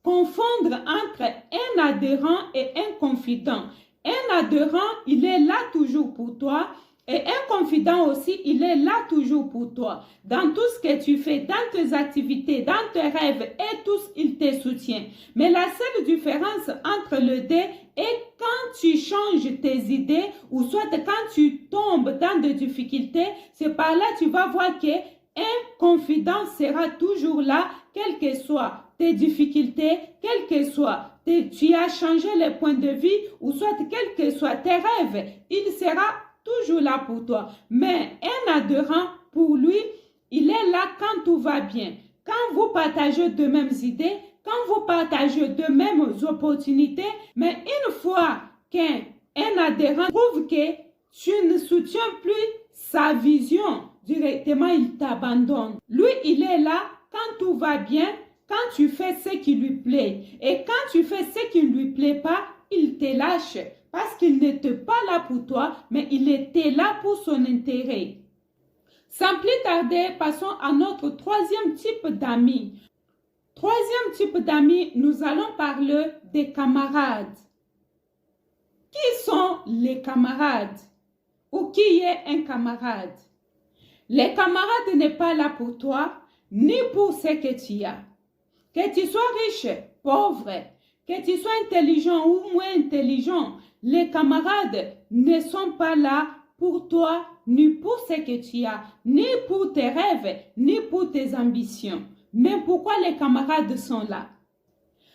confondre entre un adhérent et un confident. Un adhérent, il est là toujours pour toi. Et un confident aussi, il est là toujours pour toi. Dans tout ce que tu fais, dans tes activités, dans tes rêves, et tous, il te soutient. Mais la seule différence entre les deux est quand tu changes tes idées ou soit quand tu tombes dans des difficultés, c'est par là que tu vas voir que un confident sera toujours là, quelles que soient tes difficultés, quelles que soient tu as changé les points de vie ou soit quels que soient tes rêves, il sera toujours là pour toi. Mais un adhérent, pour lui, il est là quand tout va bien. Quand vous partagez de mêmes idées, quand vous partagez de mêmes opportunités, mais une fois qu'un un adhérent trouve que tu ne soutiens plus sa vision, directement il t'abandonne. Lui, il est là quand tout va bien, quand tu fais ce qui lui plaît. Et quand tu fais ce qui ne lui plaît pas, il te lâche parce qu'il n'était pas là pour toi, mais il était là pour son intérêt. Sans plus tarder, passons à notre troisième type d'amis. Troisième type d'amis, nous allons parler des camarades. Qui sont les camarades? Ou qui est un camarade? Les camarades n'est pas là pour toi, ni pour ce que tu as. Que tu sois riche, pauvre, que tu sois intelligent ou moins intelligent, les camarades ne sont pas là pour toi, ni pour ce que tu as, ni pour tes rêves, ni pour tes ambitions. Mais pourquoi les camarades sont là?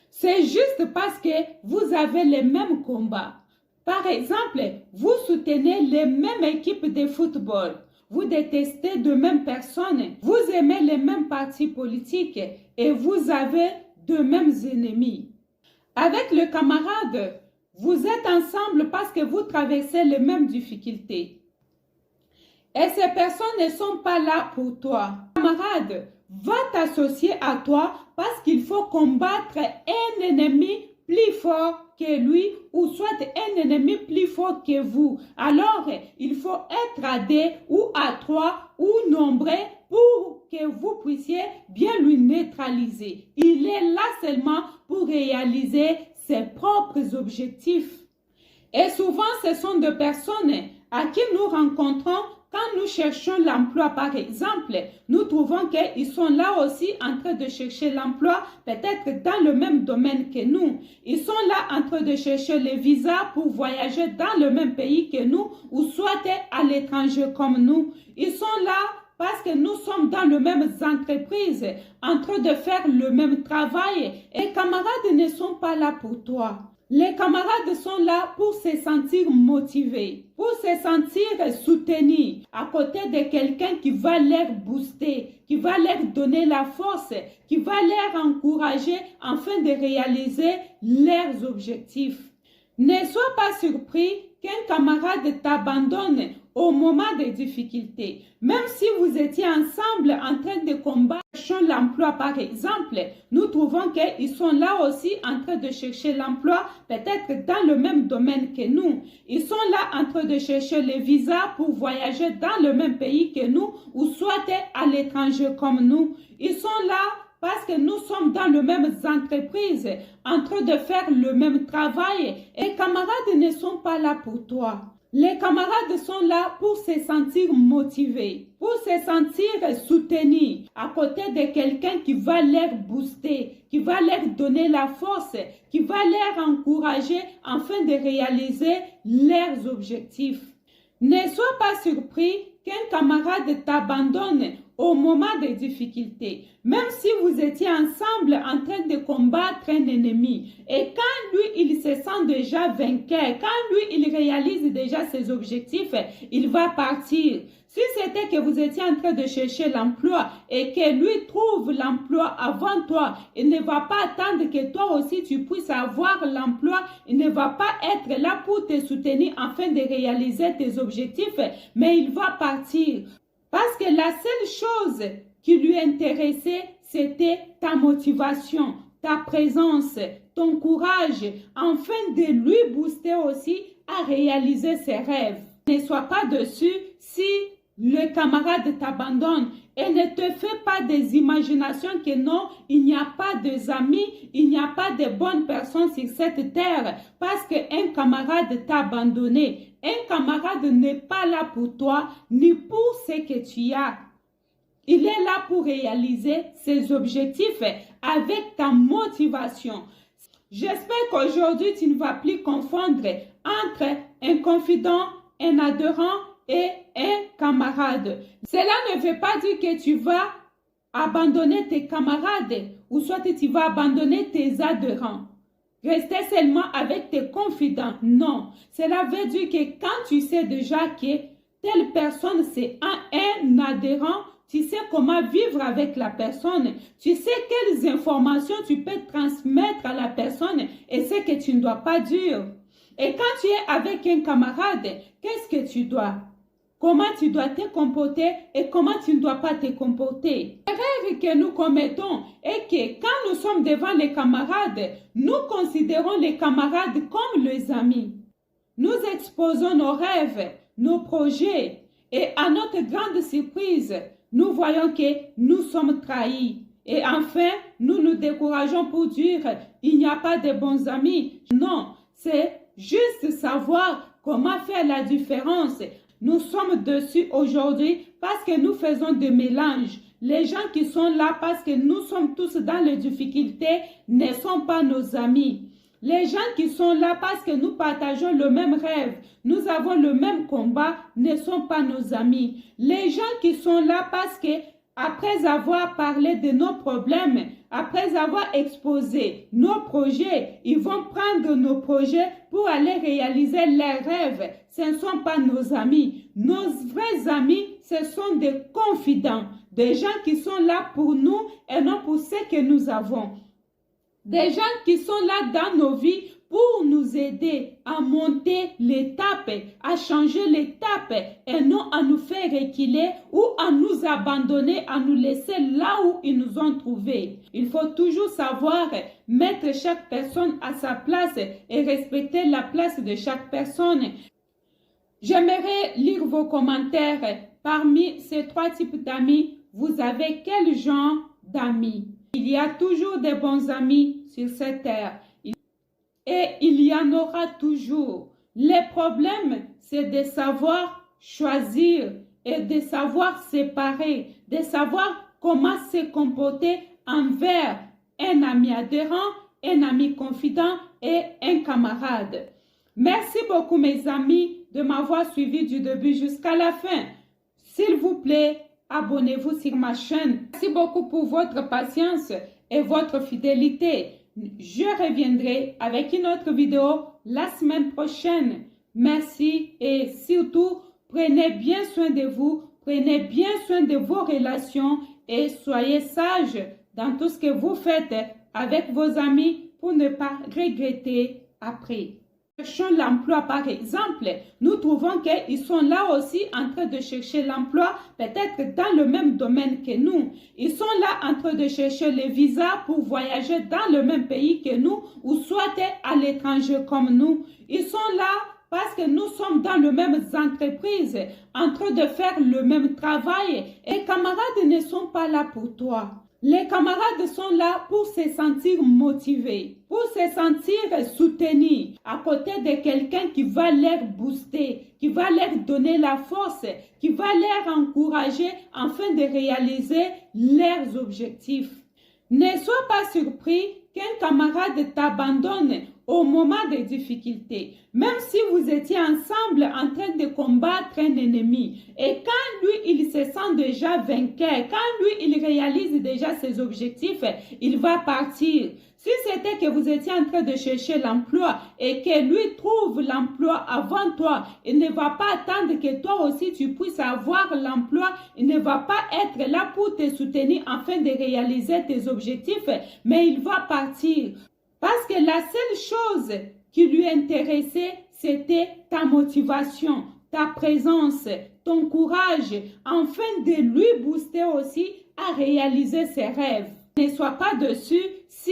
C'est juste parce que vous avez les mêmes combats. Par exemple, vous soutenez les mêmes équipes de football. Vous détestez de mêmes personnes. Vous aimez les mêmes partis politiques et vous avez de mêmes ennemis. Avec le camarade, vous êtes ensemble parce que vous traversez les mêmes difficultés. Et ces personnes ne sont pas là pour toi. Le camarade va t'associer à toi parce qu'il faut combattre un ennemi plus fort que lui ou soit un ennemi plus fort que vous. Alors, il faut être à deux ou à trois ou nombreux pour que vous puissiez bien lui neutraliser. Il est là seulement pour réaliser ses propres objectifs. Et souvent, ce sont des personnes à qui nous rencontrons quand nous cherchons l'emploi, par exemple. Nous trouvons qu'ils sont là aussi en train de chercher l'emploi, peut-être dans le même domaine que nous. Ils sont là en train de chercher les visas pour voyager dans le même pays que nous ou soit à l'étranger comme nous. Ils sont là parce que nous sommes dans les mêmes entreprises, en train de faire le même travail. Et les camarades ne sont pas là pour toi. Les camarades sont là pour se sentir motivés, pour se sentir soutenus à côté de quelqu'un qui va leur booster, qui va leur donner la force, qui va leur encourager afin de réaliser leurs objectifs. Ne sois pas surpris qu'un camarade t'abandonne au moment des difficultés. Même si vous étiez ensemble en train de combattre l'emploi, par exemple, nous trouvons qu'ils sont là aussi en train de chercher l'emploi, peut-être dans le même domaine que nous. Ils sont là en train de chercher les visas pour voyager dans le même pays que nous ou soit à l'étranger comme nous. Ils sont là parce que nous sommes dans les mêmes entreprises, en train de faire le même travail. Et les camarades ne sont pas là pour toi. Les camarades sont là pour se sentir motivés, pour se sentir soutenus à côté de quelqu'un qui va leur booster, qui va leur donner la force, qui va leur encourager afin de réaliser leurs objectifs. Ne sois pas surpris qu'un camarade t'abandonne au moment des difficultés, même si vous étiez ensemble en train de combattre un ennemi. Et quand lui, il se sent déjà vainqueur, quand lui, il réalise déjà ses objectifs, il va partir. Si c'était que vous étiez en train de chercher l'emploi et que lui trouve l'emploi avant toi, il ne va pas attendre que toi aussi tu puisses avoir l'emploi. Il ne va pas être là pour te soutenir afin de réaliser tes objectifs, mais il va partir. Parce que la seule chose qui lui intéressait, c'était ta motivation, ta présence, ton courage, afin de lui booster aussi à réaliser ses rêves. Ne sois pas dessus si le camarade t'abandonne et ne te fais pas des imaginations que non, il n'y a pas d'amis, il n'y a pas de bonnes personnes sur cette terre parce qu'un camarade t'a abandonné. Un camarade n'est pas là pour toi ni pour ce que tu as. Il est là pour réaliser ses objectifs avec ta motivation. J'espère qu'aujourd'hui, tu ne vas plus confondre entre un confident, un adhérent et un camarade. Cela ne veut pas dire que tu vas abandonner tes camarades ou soit tu vas abandonner tes adhérents. Rester seulement avec tes confidents. Non. Cela veut dire que quand tu sais déjà que telle personne c'est un adhérent, tu sais comment vivre avec la personne. Tu sais quelles informations tu peux transmettre à la personne et ce que tu ne dois pas dire. Et quand tu es avec un camarade, qu'est-ce que tu dois? Comment tu dois te comporter et comment tu ne dois pas te comporter. L'erreur que nous commettons est que quand nous sommes devant les camarades, nous considérons les camarades comme les amis. Nous exposons nos rêves, nos projets et à notre grande surprise, nous voyons que nous sommes trahis. Et enfin, nous nous décourageons pour dire il n'y a pas de bons amis. Non, c'est juste savoir comment faire la différence. Nous sommes dessus aujourd'hui parce que nous faisons des mélanges. Les gens qui sont là parce que nous sommes tous dans les difficultés ne sont pas nos amis. Les gens qui sont là parce que nous partageons le même rêve, nous avons le même combat, ne sont pas nos amis. Les gens qui sont là parce que après avoir parlé de nos problèmes, après avoir exposé nos projets, ils vont prendre nos projets pour aller réaliser leurs rêves. Ce ne sont pas nos amis. Nos vrais amis, ce sont des confidents, des gens qui sont là pour nous et non pour ce que nous avons. Des gens qui sont là dans nos vies pour nous aider à monter l'étape, à changer l'étape et non à nous faire reculer ou à nous abandonner, à nous laisser là où ils nous ont trouvés. Il faut toujours savoir mettre chaque personne à sa place et respecter la place de chaque personne. J'aimerais lire vos commentaires. Parmi ces trois types d'amis, vous avez quel genre d'amis? Il y a toujours des bons amis sur cette terre. Et il y en aura toujours. Le problème, c'est de savoir choisir et de savoir séparer, de savoir comment se comporter envers un ami adhérent, un ami confident et un camarade. Merci beaucoup mes amis de m'avoir suivi du début jusqu'à la fin. S'il vous plaît, abonnez-vous sur ma chaîne. Merci beaucoup pour votre patience et votre fidélité. Je reviendrai avec une autre vidéo la semaine prochaine. Merci et surtout, prenez bien soin de vous, prenez bien soin de vos relations et soyez sages dans tout ce que vous faites avec vos amis pour ne pas regretter après. Cherchons l'emploi par exemple, nous trouvons qu'ils sont là aussi en train de chercher l'emploi, peut-être dans le même domaine que nous. Ils sont là en train de chercher les visas pour voyager dans le même pays que nous ou soit à l'étranger comme nous. Ils sont là parce que nous sommes dans les mêmes entreprises, en train de faire le même travail et les camarades ne sont pas là pour toi. Les camarades sont là pour se sentir motivés, pour se sentir soutenus à côté de quelqu'un qui va leur booster, qui va leur donner la force, qui va leur encourager afin de réaliser leurs objectifs. Ne sois pas surpris qu'un camarade t'abandonne au moment des difficultés, même si vous étiez ensemble en train de combattre un ennemi. Et quand lui, il se sent déjà vainqueur, quand lui, il réalise déjà ses objectifs, il va partir. Si c'était que vous étiez en train de chercher l'emploi et que lui trouve l'emploi avant toi, il ne va pas attendre que toi aussi tu puisses avoir l'emploi. Il ne va pas être là pour te soutenir afin de réaliser tes objectifs, mais il va partir. Parce que la seule chose qui lui intéressait, c'était ta motivation, ta présence, ton courage, afin de lui booster aussi à réaliser ses rêves. Ne sois pas dessus si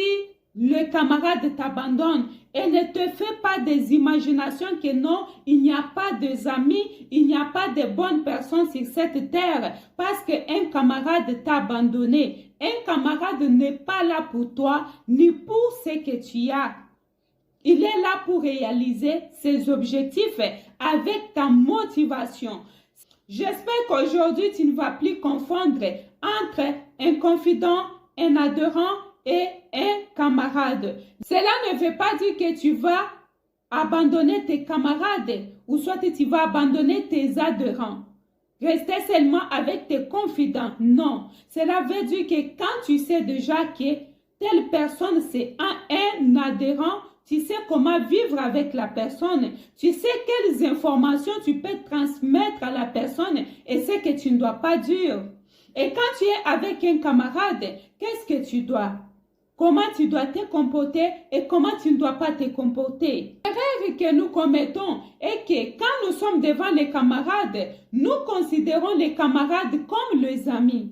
le camarade t'abandonne et ne te fais pas des imaginations que non, il n'y a pas d'amis, il n'y a pas de bonnes personnes sur cette terre parce qu'un camarade t'a abandonné. Un camarade n'est pas là pour toi ni pour ce que tu as. Il est là pour réaliser ses objectifs avec ta motivation. J'espère qu'aujourd'hui, tu ne vas plus confondre entre un confident, un adhérent et un camarade. Cela ne veut pas dire que tu vas abandonner tes camarades ou soit tu vas abandonner tes adhérents. Rester seulement avec tes confidents, non. Cela veut dire que quand tu sais déjà que telle personne c'est un adhérent, tu sais comment vivre avec la personne, tu sais quelles informations tu peux transmettre à la personne et ce que tu ne dois pas dire. Et quand tu es avec un camarade, qu'est-ce que tu dois? comment tu dois te comporter et comment tu ne dois pas te comporter. L'erreur que nous commettons est que quand nous sommes devant les camarades, nous considérons les camarades comme les amis.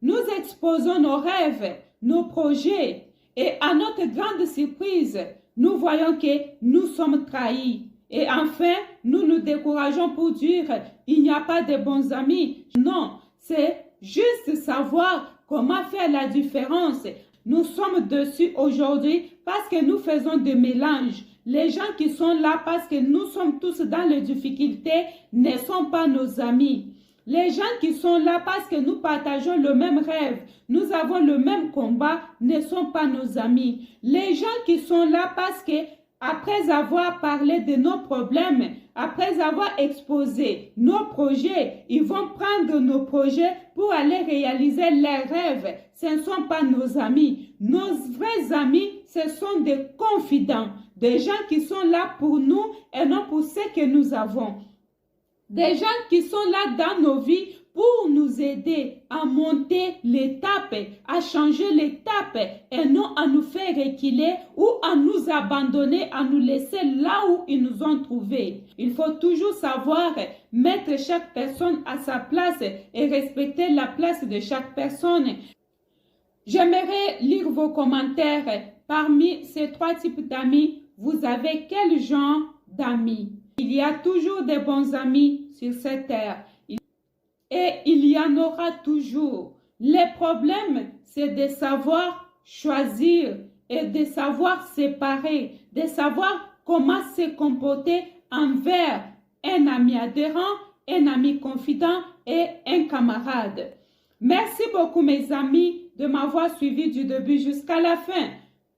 Nous exposons nos rêves, nos projets et à notre grande surprise, nous voyons que nous sommes trahis. Et enfin, nous nous décourageons pour dire il n'y a pas de bons amis. Non, c'est juste savoir comment faire la différence. Nous sommes dessus aujourd'hui parce que nous faisons des mélanges. Les gens qui sont là parce que nous sommes tous dans les difficultés ne sont pas nos amis. Les gens qui sont là parce que nous partageons le même rêve, nous avons le même combat, ne sont pas nos amis. Les gens qui sont là parce que après avoir parlé de nos problèmes, après avoir exposé nos projets, ils vont prendre nos projets pour aller réaliser leurs rêves. Ce ne sont pas nos amis. Nos vrais amis, ce sont des confidents, des gens qui sont là pour nous et non pour ce que nous avons. Des gens qui sont là dans nos vies pour nous aider à monter l'étape, à changer l'étape et non à nous faire reculer ou à nous abandonner, à nous laisser là où ils nous ont trouvés. Il faut toujours savoir mettre chaque personne à sa place et respecter la place de chaque personne. J'aimerais lire vos commentaires. Parmi ces trois types d'amis, vous avez quel genre d'amis? Il y a toujours des bons amis sur cette terre. Et il y en aura toujours. Le problème, c'est de savoir choisir et de savoir séparer, de savoir comment se comporter envers un ami adhérent, un ami confident et un camarade. Merci beaucoup mes amis de m'avoir suivi du début jusqu'à la fin.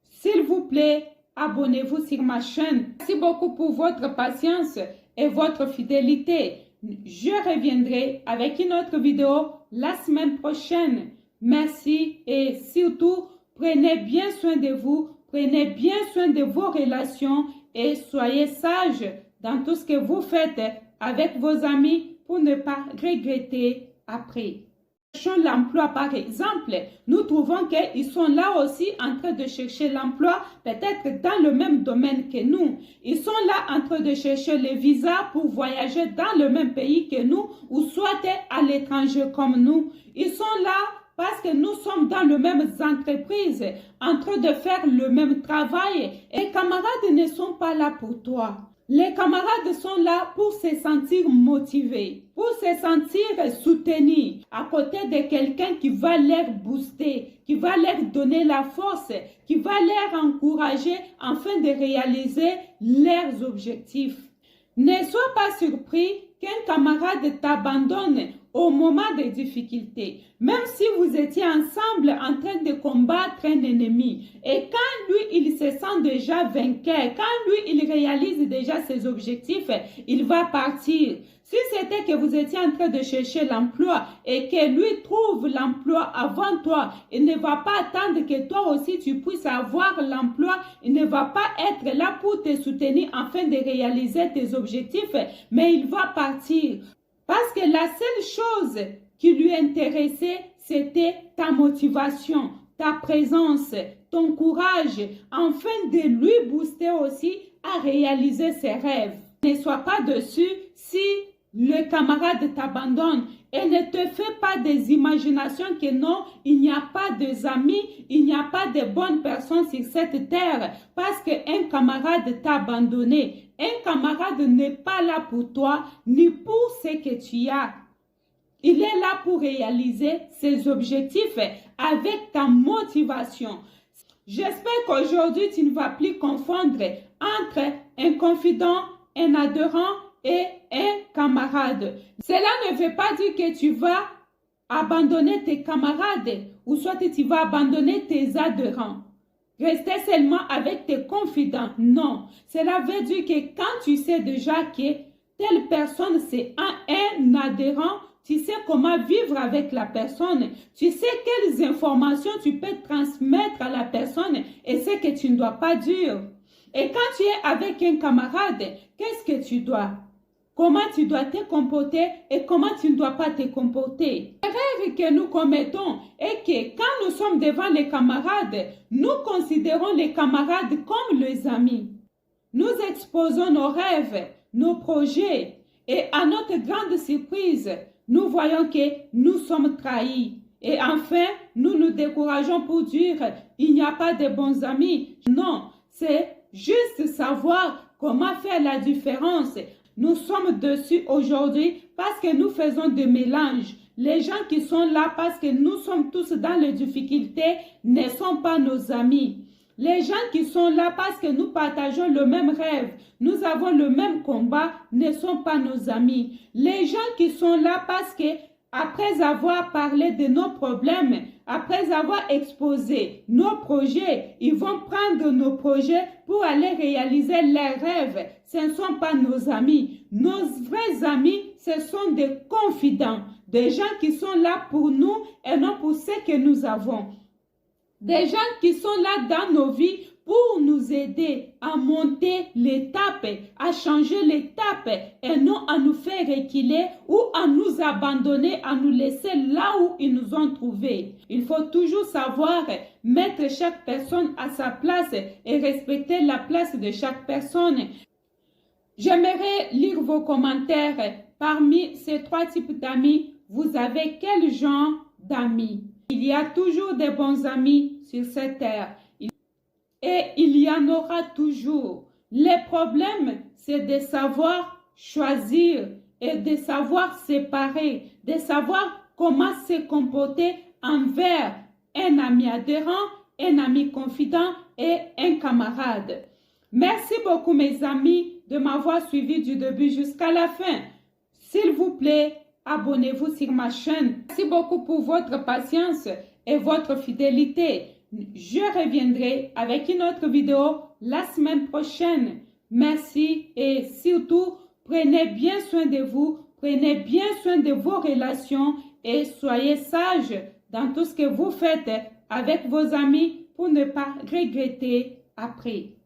S'il vous plaît, abonnez-vous sur ma chaîne. Merci beaucoup pour votre patience et votre fidélité. Je reviendrai avec une autre vidéo la semaine prochaine. Merci et surtout, prenez bien soin de vous, prenez bien soin de vos relations et soyez sages dans tout ce que vous faites avec vos amis pour ne pas regretter après. L'emploi par exemple, nous trouvons qu'ils sont là aussi en train de chercher l'emploi, peut-être dans le même domaine que nous. Ils sont là en train de chercher les visas pour voyager dans le même pays que nous ou soit à l'étranger comme nous. Ils sont là parce que nous sommes dans les mêmes entreprises, en train de faire le même travail et les camarades ne sont pas là pour toi. Les camarades sont là pour se sentir motivés, pour se sentir soutenus à côté de quelqu'un qui va leur booster, qui va leur donner la force, qui va leur encourager afin de réaliser leurs objectifs. Ne sois pas surpris qu'un camarade t'abandonne au moment des difficultés, même si vous étiez ensemble en train de combattre un ennemi. Et quand lui, il se sent déjà vainqueur, quand lui, il réalise déjà ses objectifs, il va partir. Si c'était que vous étiez en train de chercher l'emploi et que lui trouve l'emploi avant toi, il ne va pas attendre que toi aussi tu puisses avoir l'emploi. Il ne va pas être là pour te soutenir afin de réaliser tes objectifs, mais il va partir. Parce que la seule chose qui lui intéressait, c'était ta motivation, ta présence, ton courage, afin de lui booster aussi à réaliser ses rêves. Ne sois pas dessus si le camarade t'abandonne et ne te fais pas des imaginations que non, il n'y a pas d'amis, il n'y a pas de bonnes personnes sur cette terre parce qu'un camarade t'a abandonné. Un camarade n'est pas là pour toi ni pour ce que tu as. Il est là pour réaliser ses objectifs avec ta motivation. J'espère qu'aujourd'hui, tu ne vas plus confondre entre un confident, un adhérent et un camarade. Cela ne veut pas dire que tu vas abandonner tes camarades ou soit tu vas abandonner tes adhérents. Rester seulement avec tes confidents, non. Cela veut dire que quand tu sais déjà que telle personne c'est un adhérent, tu sais comment vivre avec la personne, tu sais quelles informations tu peux transmettre à la personne et ce que tu ne dois pas dire. Et quand tu es avec un camarade, qu'est-ce que tu dois? comment tu dois te comporter et comment tu ne dois pas te comporter. L'erreur que nous commettons est que quand nous sommes devant les camarades, nous considérons les camarades comme les amis. Nous exposons nos rêves, nos projets et à notre grande surprise, nous voyons que nous sommes trahis. Et enfin, nous nous décourageons pour dire il n'y a pas de bons amis. Non, c'est juste savoir comment faire la différence. Nous sommes dessus aujourd'hui parce que nous faisons des mélanges. Les gens qui sont là parce que nous sommes tous dans les difficultés ne sont pas nos amis. Les gens qui sont là parce que nous partageons le même rêve, nous avons le même combat, ne sont pas nos amis. Les gens qui sont là parce que après avoir parlé de nos problèmes, après avoir exposé nos projets, ils vont prendre nos projets pour aller réaliser leurs rêves. Ce ne sont pas nos amis. Nos vrais amis, ce sont des confidents, des gens qui sont là pour nous et non pour ce que nous avons. Des gens qui sont là dans nos vies pour nous aider à monter l'étape, à changer l'étape et non à nous faire reculer ou à nous abandonner, à nous laisser là où ils nous ont trouvés. Il faut toujours savoir mettre chaque personne à sa place et respecter la place de chaque personne. J'aimerais lire vos commentaires. Parmi ces 3 types d'amis, vous avez quel genre d'amis? Il y a toujours des bons amis sur cette terre. Et il y en aura toujours. Le problème, c'est de savoir choisir et de savoir séparer, de savoir comment se comporter envers un ami adhérent, un ami confident et un camarade. Merci beaucoup mes amis de m'avoir suivi du début jusqu'à la fin. S'il vous plaît, abonnez-vous sur ma chaîne. Merci beaucoup pour votre patience et votre fidélité. Je reviendrai avec une autre vidéo la semaine prochaine. Merci et surtout, prenez bien soin de vous, prenez bien soin de vos relations et soyez sages dans tout ce que vous faites avec vos amis pour ne pas regretter après.